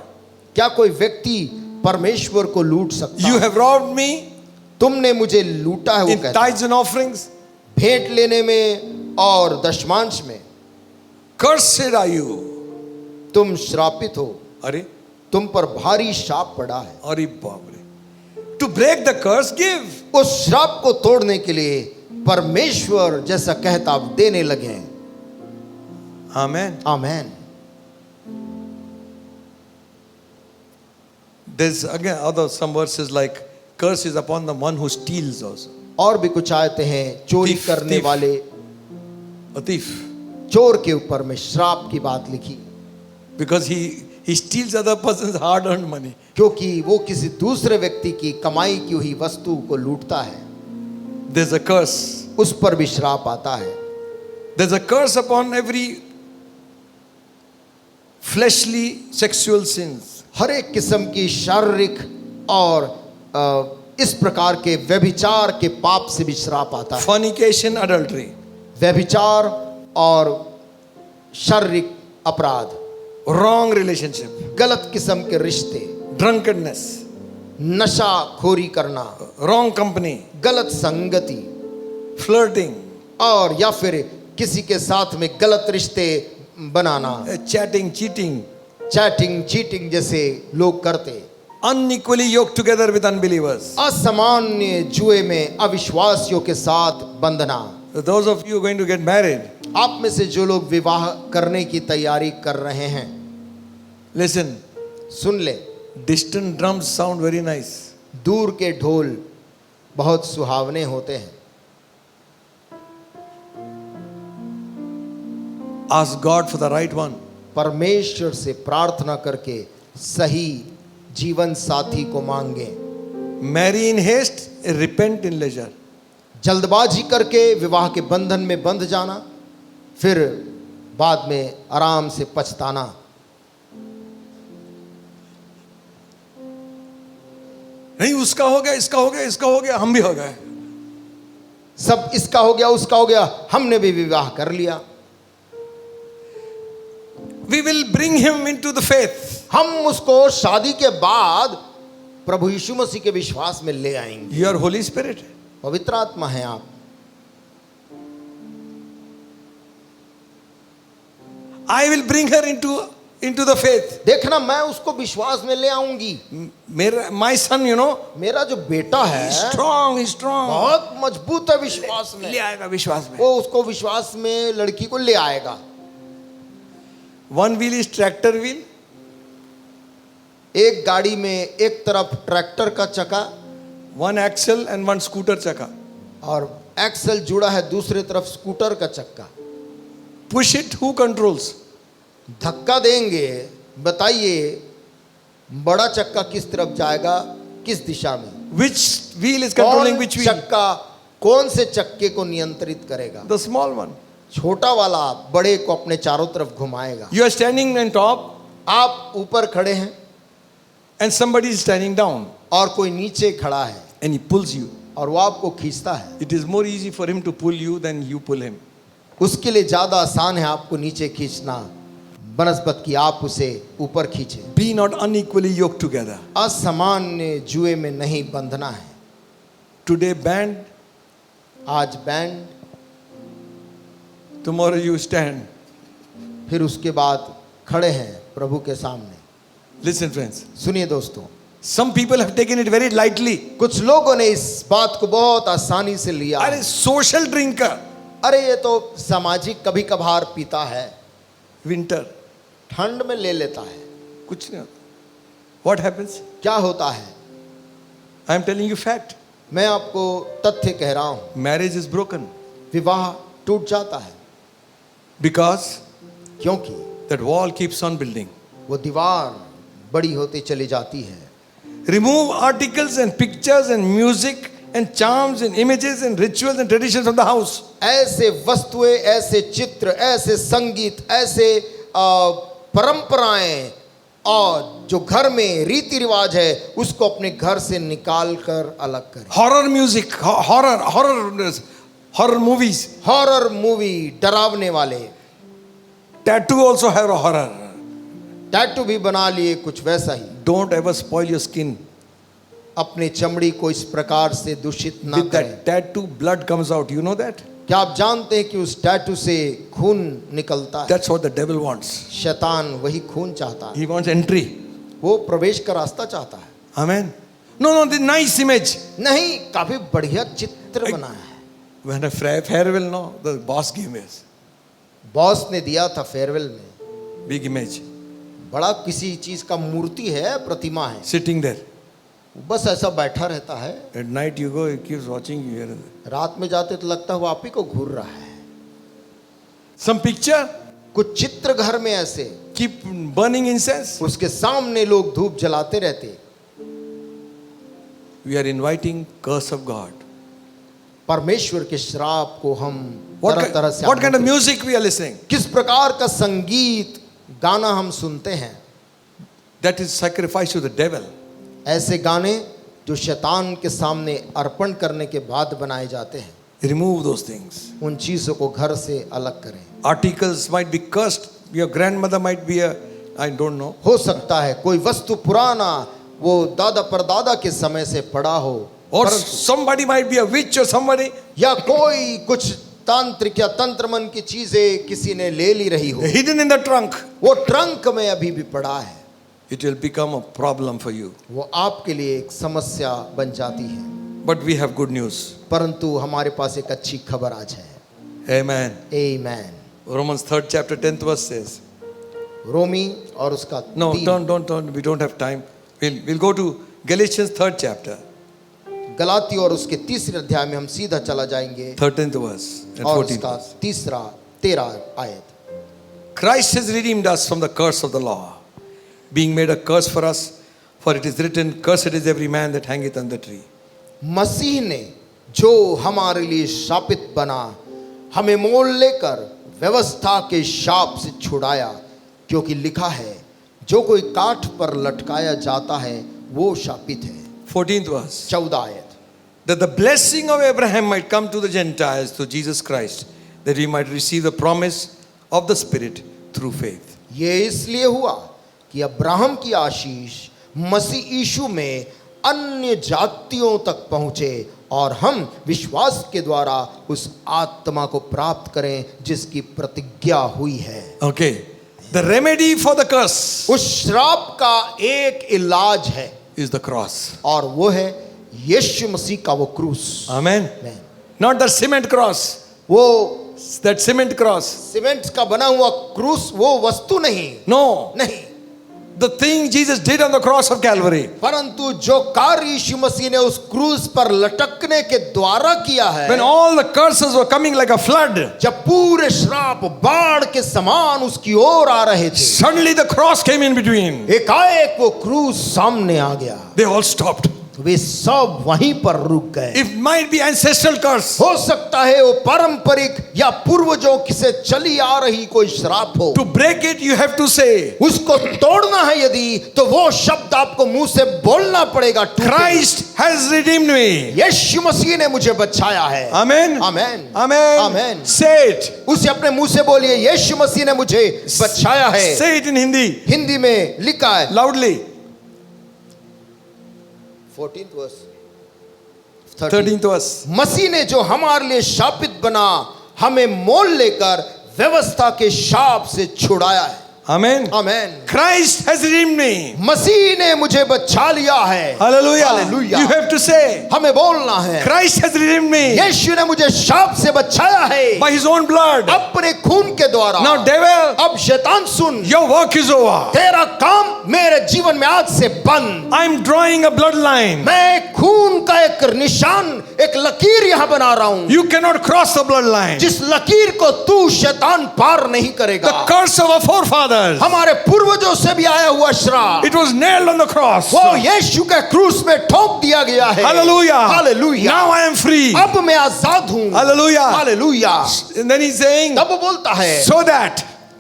क्या कोई व्यक्ति परमेश्वर को लूट सकता You है? have robbed me तुमने मुझे लूटा है, वो in कहता है, tithes and offerings. भेंट लेने में और दशमांश में। Cursed are you. तुम श्रापित हो, अरे तुम पर भारी शाप पड़ा है। अरे बाप रे. To break the curse, give. उस श्राप को तोड़ने के लिए परमेश्वर जैसा कहता आप देने लगे हैं। Amen. आमीन। There's again some verses like curse is upon the one who steals also. और भी कुछ आयते हैं, चोरी Thief, करने thief. वाले A thief. चोर के ऊपर में श्राप की बात लिखी, Because he steals other person's hard earned money. क्योंकि वो किसी दूसरे व्यक्ति की कमाई की हुई वस्तु को लूटता है, There's a curse. उस पर भी श्राप आता है। There's a curse upon every fleshly sexual sins. हर एक किस्म की शारीरिक और इस प्रकार के व्यभिचार के पाप से भी श्राप आता है। Fornication, adultery. व्यभिचार और शारीरिक अपराध, Wrong relationship. गलत किस्म के रिश्ते, Drunkenness. नशाखोरी करना, Wrong company. गलत संगति, Flirting. और या फिर किसी के साथ में गलत रिश्ते बनाना, Chatting, cheating. चैटिंग, चीटिंग जैसे लोग करते, Unequally yoked together with unbelievers. असामान्य जुए में अविश्वासियों के साथ बंधना। So those of you going to get married, आप में से जो लोग विवाह करने की तैयारी कर रहे हैं, listen. सुन ले, Distant drums sound very nice. दूर के ढोल बहुत सुहावने होते हैं। Ask God for the right one. परमेश्वर से प्रार्थना करके सही जीवन साथी को मांगे। Marry in haste, repent in leisure. जल्दबाजी करके विवाह के बंधन में बंध जाना, फिर बाद में आराम से पछताना। नहीं उसका हो गया, इसका हो गया, इसका हो गया, हम भी हो गए। सब इसका हो गया, उसका हो गया, हमने भी विवाह कर लिया। We will bring him into the faith. हम उसको शादी के बाद प्रभु यीशु मसीह के विश्वास में ले आएंगे। You are Holy Spirit. पवित्र आत्मा है आप। I will bring her into the faith. देखना, मैं उसको विश्वास में ले आऊंगी। My son, you know, मेरा जो बेटा है he's strong. बहुत मजबूत है विश्वास में, ले आएगा विश्वास में। वो उसको विश्वास में लड़की को ले आएगा। One wheel is tractor wheel. एक गाड़ी में एक तरफ ट्रैक्टर का चक्का One axle and one scooter chakka. और एक्सल जुड़ा है, दूसरे तरफ स्कूटर का चक्का। Push it, who controls? धक्का देंगे, बताइए बड़ा चक्का किस तरफ जाएगा, किस दिशा में? Which wheel is controlling which wheel? चक्का कौन से चक्के को नियंत्रित करेगा? The small one. छोटा वाला बड़े को अपने चारों तरफ घुमाएगा। You are standing on top आप ऊपर खड़े हैं and somebody is standing down और कोई नीचे खड़ा है and he pulls you. और वो आपको खींचता है। It is more easy for him to pull you than you pull him. उसके लिए ज्यादा आसान है आपको नीचे खींचना बनस्बत कि आप उसे ऊपर खींचे। Be not unequally yoked together. असामान्य जुए में नहीं बंधना है। Today band, आज बैंड, tomorrow you stand. फिर उसके बाद खड़े हैं प्रभु के सामने। Listen friends, सुनिए दोस्तों, some people have taken it very lightly. कुछ लोगों ने इस बात को बहुत आसानी से लिया। अरे social drinker. अरे ये तो सामाजिक कभी कभार पीता है, Winter. ठंड में ले लेता है। कुछ नहीं होता. What happens? क्या होता है? I am telling you fact. मैं आपको तथ्य कह रहा हूं, Marriage is broken विवाह टूट जाता है। because क्योंकि that wall keeps on building. वो दीवार बड़ी होती चली जाती है। Remove articles and pictures and music and charms and images and rituals and traditions from the house. ऐसे वस्तुएं, ऐसे चित्र, ऐसे संगीत, ऐसे परंपराएं और जो घर में रीति रिवाज है उसको अपने घर से निकाल कर अलग करें। Horror music, horror movies. Horror movie, डरावने वाले, Tattoo also have a horror. Tattoo भी बना लिए कुछ वैसा ही। Don't ever spoil your skin. अपनी चमड़ी को इस प्रकार से दूषित ना With करें। that tattoo, blood comes out. You know that? क्या आप जानते हैं कि उस टैटू से खून निकलता है? That's what the devil wants. शैतान वही खून चाहता है, He wants entry. वो प्रवेश का रास्ता चाहता है। Amen. No, the nice image. नहीं, काफी बढ़िया चित्र बना है। When a farewell, no, the boss gave me boss ने दिया था फेयरवेल में, big image बड़ा किसी चीज का मूर्ति है, प्रतिमा है, sitting there. बस ऐसा बैठा रहता है। At night you go, he keeps watching you here and there. रात में जाते तो लगता है वो आप ही को घूर रहा है। Some picture, कुछ चित्र घर में ऐसे, keep burning incense. उसके सामने लोग धूप जलाते रहते। We are inviting curse of God. परमेश्वर के श्राप को हम What, तरह तरह से what kind of आमंत्रित- music we are listening? किस प्रकार का संगीत गाना हम सुनते हैं? That is sacrifice to the devil. ऐसे गाने जो शैतान के सामने अर्पण करने के बाद बनाए जाते हैं, Remove those things. उन चीजों को घर से अलग करें। Articles might be cursed. Your grandmother might be a, I don't know. हो सकता है कोई वस्तु पुराना वो दादा परदादा के समय से पड़ा हो, Or परंतु somebody might be a witch or somebody. या कोई कुछ तांत्रिक या तंत्र मन की चीजें किसी ने ले ली रही हो, Hidden in the trunk. वो ट्रंक में अभी भी पड़ा है, It will become a problem for you. वो आपके लिए एक समस्या बन जाती है। But we have good news. परंतु हमारे पास एक अच्छी खबर आज है। Amen. आमीन। Romans 3rd chapter 10th verse says. रोमी और उसका No, 3 don't. We don't have time. We'll go to Galatians 3rd chapter, Galati और उसके 3 अध्याय में हम सीधा चला जाएंगे 13th verse and और 14th उसका verse. 13 आयत। Christ has redeemed us from the curse of the law, being made a curse for us, for it is written, cursed is every man that hangeth on the tree. मसीह ने जो हमारे लिए शापित बना, हमें मोल लेकर व्यवस्था के शाप से छुड़ाया, क्योंकि लिखा है जो कोई काठ पर लटकाया जाता है वो शापित है। 14th verse. 14 आयत। That the blessing of Abraham might come to the Gentiles through Jesus Christ, that we might receive the promise of the Spirit through faith. ये इसलिए हुआ कि अब्राहम की आशीष मसीह यीशु में अन्य जातियों तक पहुंचे और हम विश्वास के द्वारा उस आत्मा को प्राप्त करें जिसकी प्रतिज्ञा हुई है। Okay. The remedy for the curse उस श्राप का एक इलाज है is the cross. और वो है यीशु मसीह का वो क्रूस। Amen. आमीन। Not the cement cross. वो That cement cross. सीमेंट का बना हुआ क्रूस वो वस्तु नहीं, No. नहीं, The thing Jesus did on the cross of Calvary. परंतु जो कार्य यीशु मसीह ने उस क्रूस पर लटकने के द्वारा किया है, When all the curses were coming like a flood, जब पूरे श्राप बाढ़ के समान उसकी ओर आ रहे थे, suddenly the cross came in between. एकाएक वो क्रूस सामने आ गया। They all stopped. वे सब वहीं पर रुक गए। It might be ancestral curse. हो सकता है वो पारंपरिक या पूर्वजों से चली आ रही कोई श्राप हो। To break it, you have to say, उसको तोड़ना है यदि, तो वो शब्द आपको मुंह से बोलना पड़ेगा। Christ has redeemed me. यीशु मसीह ने मुझे बचाया है। Amen. Amen, Amen. Amen. Say it. उसे अपने मुंह से बोलिए, यीशु मसीह ने मुझे बचाया है। Say it in Hindi. Hindi में लिखा है Loudly. 14th verse 13th verse. मसीह ने जो हमारे लिए शापित बना, हमें मोल लेकर व्यवस्था के शाप से छुड़ाया है। Amen. Amen. Christ has redeemed me. मसीह ने मुझे बचा लिया है। Hallelujah. Hallelujah. You have to say, हमें बोलना है, Christ has redeemed me यीशु ने मुझे शाप से बचाया है by his own blood. अपने खून के द्वारा। Now, devil, अब शैतान सुन, your work is over. तेरा काम मेरे जीवन में आज से बंद। I'm drawing a bloodline. मैं खून का एक निशान, एक लकीर यहाँ बना रहा हूँ, You cannot cross the bloodline. जिस लकीर को तू शैतान पार नहीं करेगा। The curse of our forefathers. हमारे पूर्वजों से भी आया हुआ श्राप, It was nailed on the cross. वो यीशु के क्रूस में ठोक दिया गया है। Hallelujah. Hallelujah. Now I am free. अब मैं आजाद हूँ। Hallelujah. Hallelujah. And then he's saying, तब वो बोलता है, so that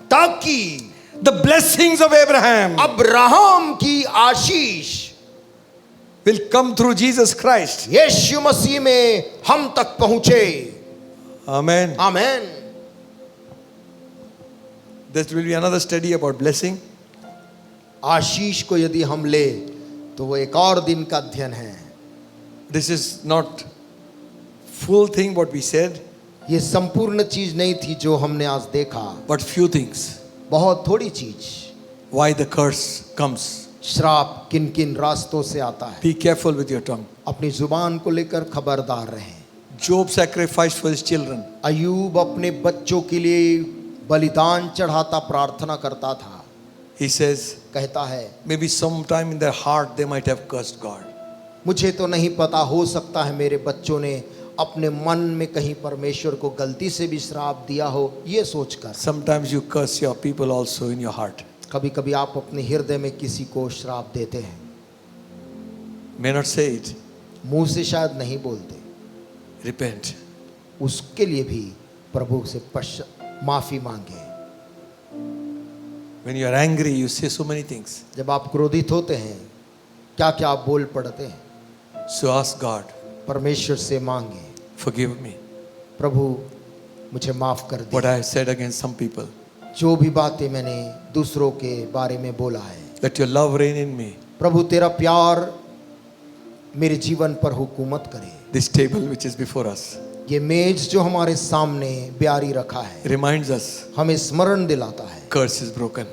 ताकि The blessings of Abraham Abraham की आशीष will come through Jesus Christ. यीशु मसीह में हम तक पहुंचे। Amen. Amen. This will be another study about blessing. आशीष को यदि हम ले तो वो एक और दिन का अध्ययन है। This is not full thing what we said, ये संपूर्ण चीज नहीं थी जो हमने आज देखा, but few things. बहुत थोड़ी चीज। Why the curse comes. श्राप किन किन रास्तों से आता है। Be careful with your tongue. अपनी जुबान को लेकर खबरदार रहें। Job sacrificed for his children. Ayub अपने बच्चों के लिए बलिदान चढ़ाता प्रार्थना करता था। He says, कहता है maybe sometime in their heart they might have cursed God. मुझे तो नहीं पता, हो सकता है मेरे बच्चों ने अपने मन में कहीं परमेश्वर को गलती से भी श्राप दिया हो, ये सोचकर। Sometimes you curse your people also in your heart. कभी कभी आप अपने हृदय में किसी को श्राप देते हैं, May not say it. मुंह से शायद नहीं बोलते, Repent. उसके लिए भी प्रभु से माफी मांगे। When you are angry, you say so many things. जब आप क्रोधित होते हैं क्या क्या आप बोल पड़ते हैं, So ask God, परमेश्वर से मांगे, forgive me. प्रभु मुझे माफ कर दे, What I have said against some people. जो भी बातें मैंने दूसरों के बारे में बोला है। Let your love reign in me. प्रभु तेरा प्यार मेरे जीवन पर हुकूमत करे। This table which is before us ये मेज जो हमारे सामने ब्यारी रखा है reminds us हमें स्मरण दिलाता है curse is broken.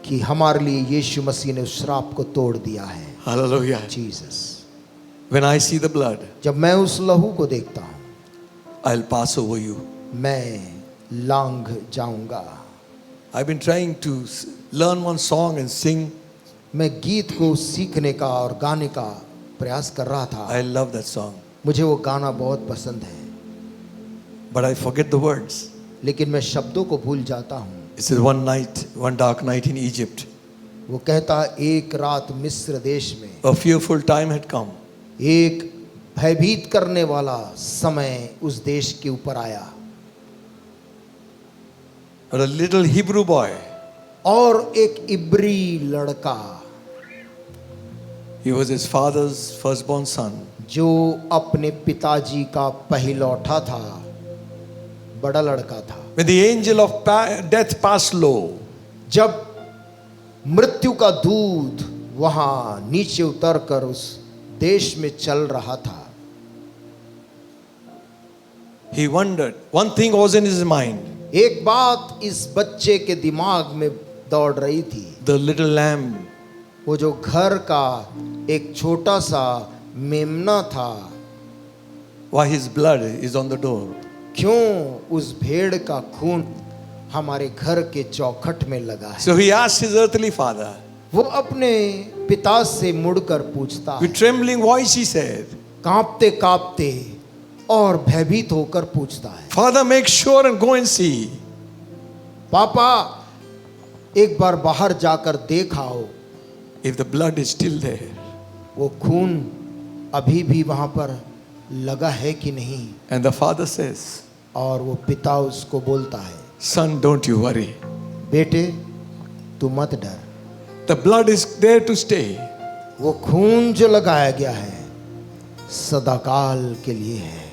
कि हमारे लिए यीशु मसीह ने उस श्राप को तोड़ दिया है। Hallelujah. Jesus. When I see the blood, जब मैं उस लहू को देखता हूँ I'll pass over you. मैं लांघ जाऊंगा। I've been trying to learn one song and sing. मैं गीत को सीखने का और गाने का प्रयास कर रहा था। I love that song, मुझे वो गाना बहुत पसंद है, but I forget the words. लेकिन मैं शब्दों को भूल जाता हूँ। It says one night, one dark night in Egypt, वो कहता एक रात मिस्र देश में a fearful time had come. एक भयभीत करने वाला समय उस देश के ऊपर आया But a little Hebrew boy, और एक इब्री लड़का, he was his father's firstborn son. जो अपने पिताजी का पहिलौठा था, बड़ा लड़का था। When the angel of death passed low, जब मृत्यु का दूत वहां नीचे उतरकर उस देश में चल रहा था, he wondered. One thing was in his mind. एक बात इस बच्चे के दिमाग में दौड़ रही थी। The little lamb, वो जो घर का एक छोटा सा मेमना था, why his blood is on the door. क्यों उस भेड़ का खून हमारे घर के चौखट में लगा है। So he asked his earthly father. वो अपने पिता से मुड़कर पूछता है, With trembling voice he said, कांपते कांपते और भयभीत होकर पूछता है, Father, make sure and go and see. पापा एक बार बाहर जाकर देख आओ, If the blood is still there. वो खून अभी भी वहां पर लगा है कि नहीं। And the father says, और वो पिता उसको बोलता है, Son, don't you worry. बेटे तू मत डर, The blood is there to stay. वो खून जो लगाया गया है सदाकाल के लिए है।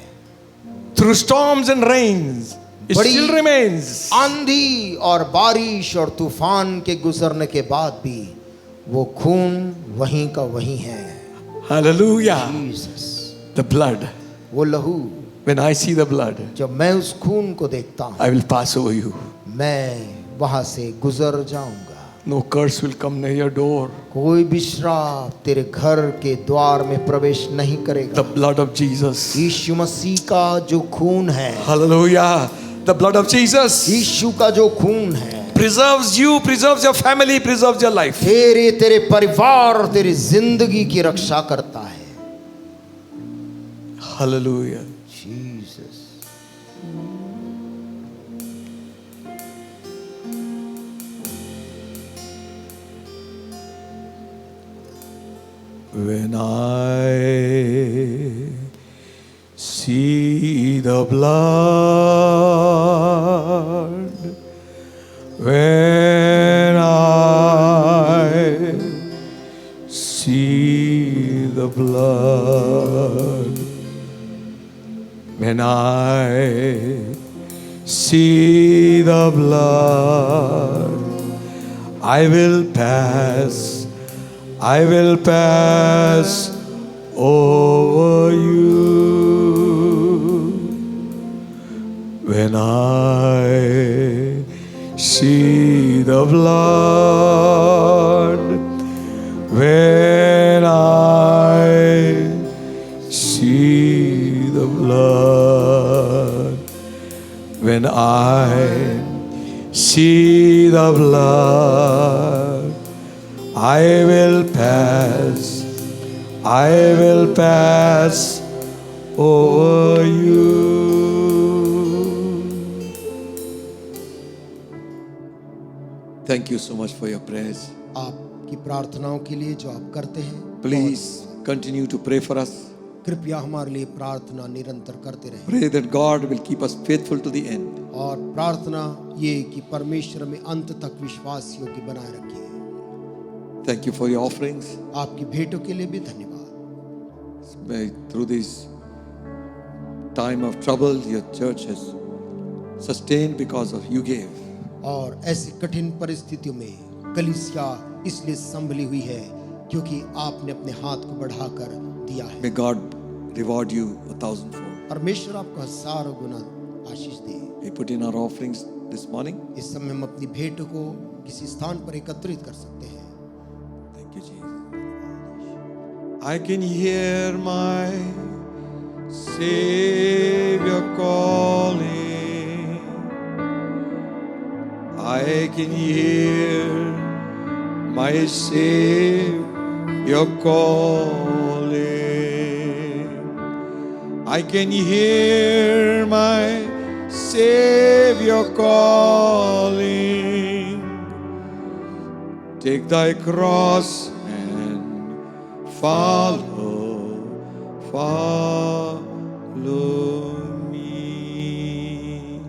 Through storms and rains, it बड़ी still remains. आंधी और बारिश और तूफान के गुजरने के बाद भी वो खून वहीं का वहीं है। Hallelujah. जीसस। The blood. वो लहू, When I see the blood, जब मैं उस खून को देखता हूँ I will pass over you. मैं वहां से गुजर जाऊंगा। No curse will come near your door. कोई भी श्राप तेरे घर के द्वार में प्रवेश नहीं The करेगा। blood of Jesus. यीशु मसीह का जो खून है, Hallelujah. The blood of Jesus यीशु का जो खून है, preserves you, preserves your family, preserves your life. तेरे परिवार और तेरी जिंदगी की रक्षा करता है। Hallelujah. Jesus. When I see the blood, when I see the blood, when I see the blood, I will pass over you. When I see the blood, when I see the blood, when I see the blood, I will pass over you. Thank you so much for your prayers. आपकी प्रार्थनाओं के लिए जो आप करते हैं, Please continue to pray for us. कृपया हमारे लिए प्रार्थना निरंतर करते रहें। Pray that God will keep us faithful to the end. और प्रार्थना ये कि परमेश्वर में अंत तक विश्वास योग्य बनाए रखे। Thank you for your offerings. आपकी भेंटों के लिए भी धन्यवाद। May through this time of trouble, your church has sustained because of you gave. और ऐसी कठिन परिस्थितियों में कलीसिया इसलिए संभली हुई है क्योंकि आपने अपने हाथ को बढ़ाकर दिया है। May God reward you 1,000-fold. परमेश्वर आपको हजारों गुना आशीष दे। We put in our offerings this morning. इस समय हम अपनी भेंट को किसी स्थान पर एकत्रित कर सकते हैं। Thank you, Jesus. I can hear my Savior calling. I can hear my Savior calling. I can hear my Savior calling. Take thy cross and follow me.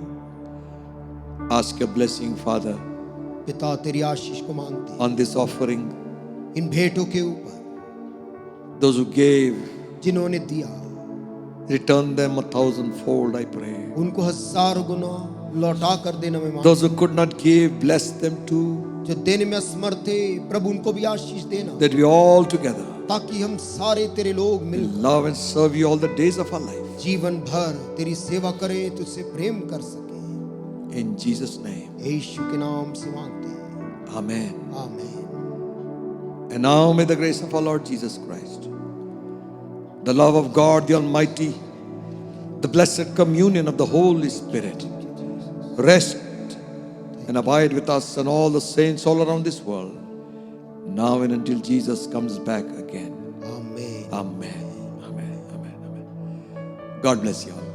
Ask your blessing, Father, पिता तेरी आशीष को मांगते हैं on this offering. इन भेंटों के ऊपर। Those who gave, जिन्होंने दिया return them 1,000-fold, I pray. उनको हजारों गुना लौटा कर देना मैं मांगता Those who could not give, bless them too. हूं। जो देने में असमर्थ थे प्रभु उनको भी आशीष देना, That we all together ताकि हम सारे तेरे लोग मिल love and serve you all the days of our life. जीवन भर तेरी सेवा करें, तुझसे प्रेम कर सके। In Jesus' name. यीशु के नाम से मांगते हैं, Amen. आमीन। And now may the grace of our Lord Jesus Christ, the love of God the Almighty, the blessed communion of the Holy Spirit rest and abide with us and all the saints all around this world, now and until Jesus comes back again. आमीन। Amen. Amen. Amen. Amen. God bless you all.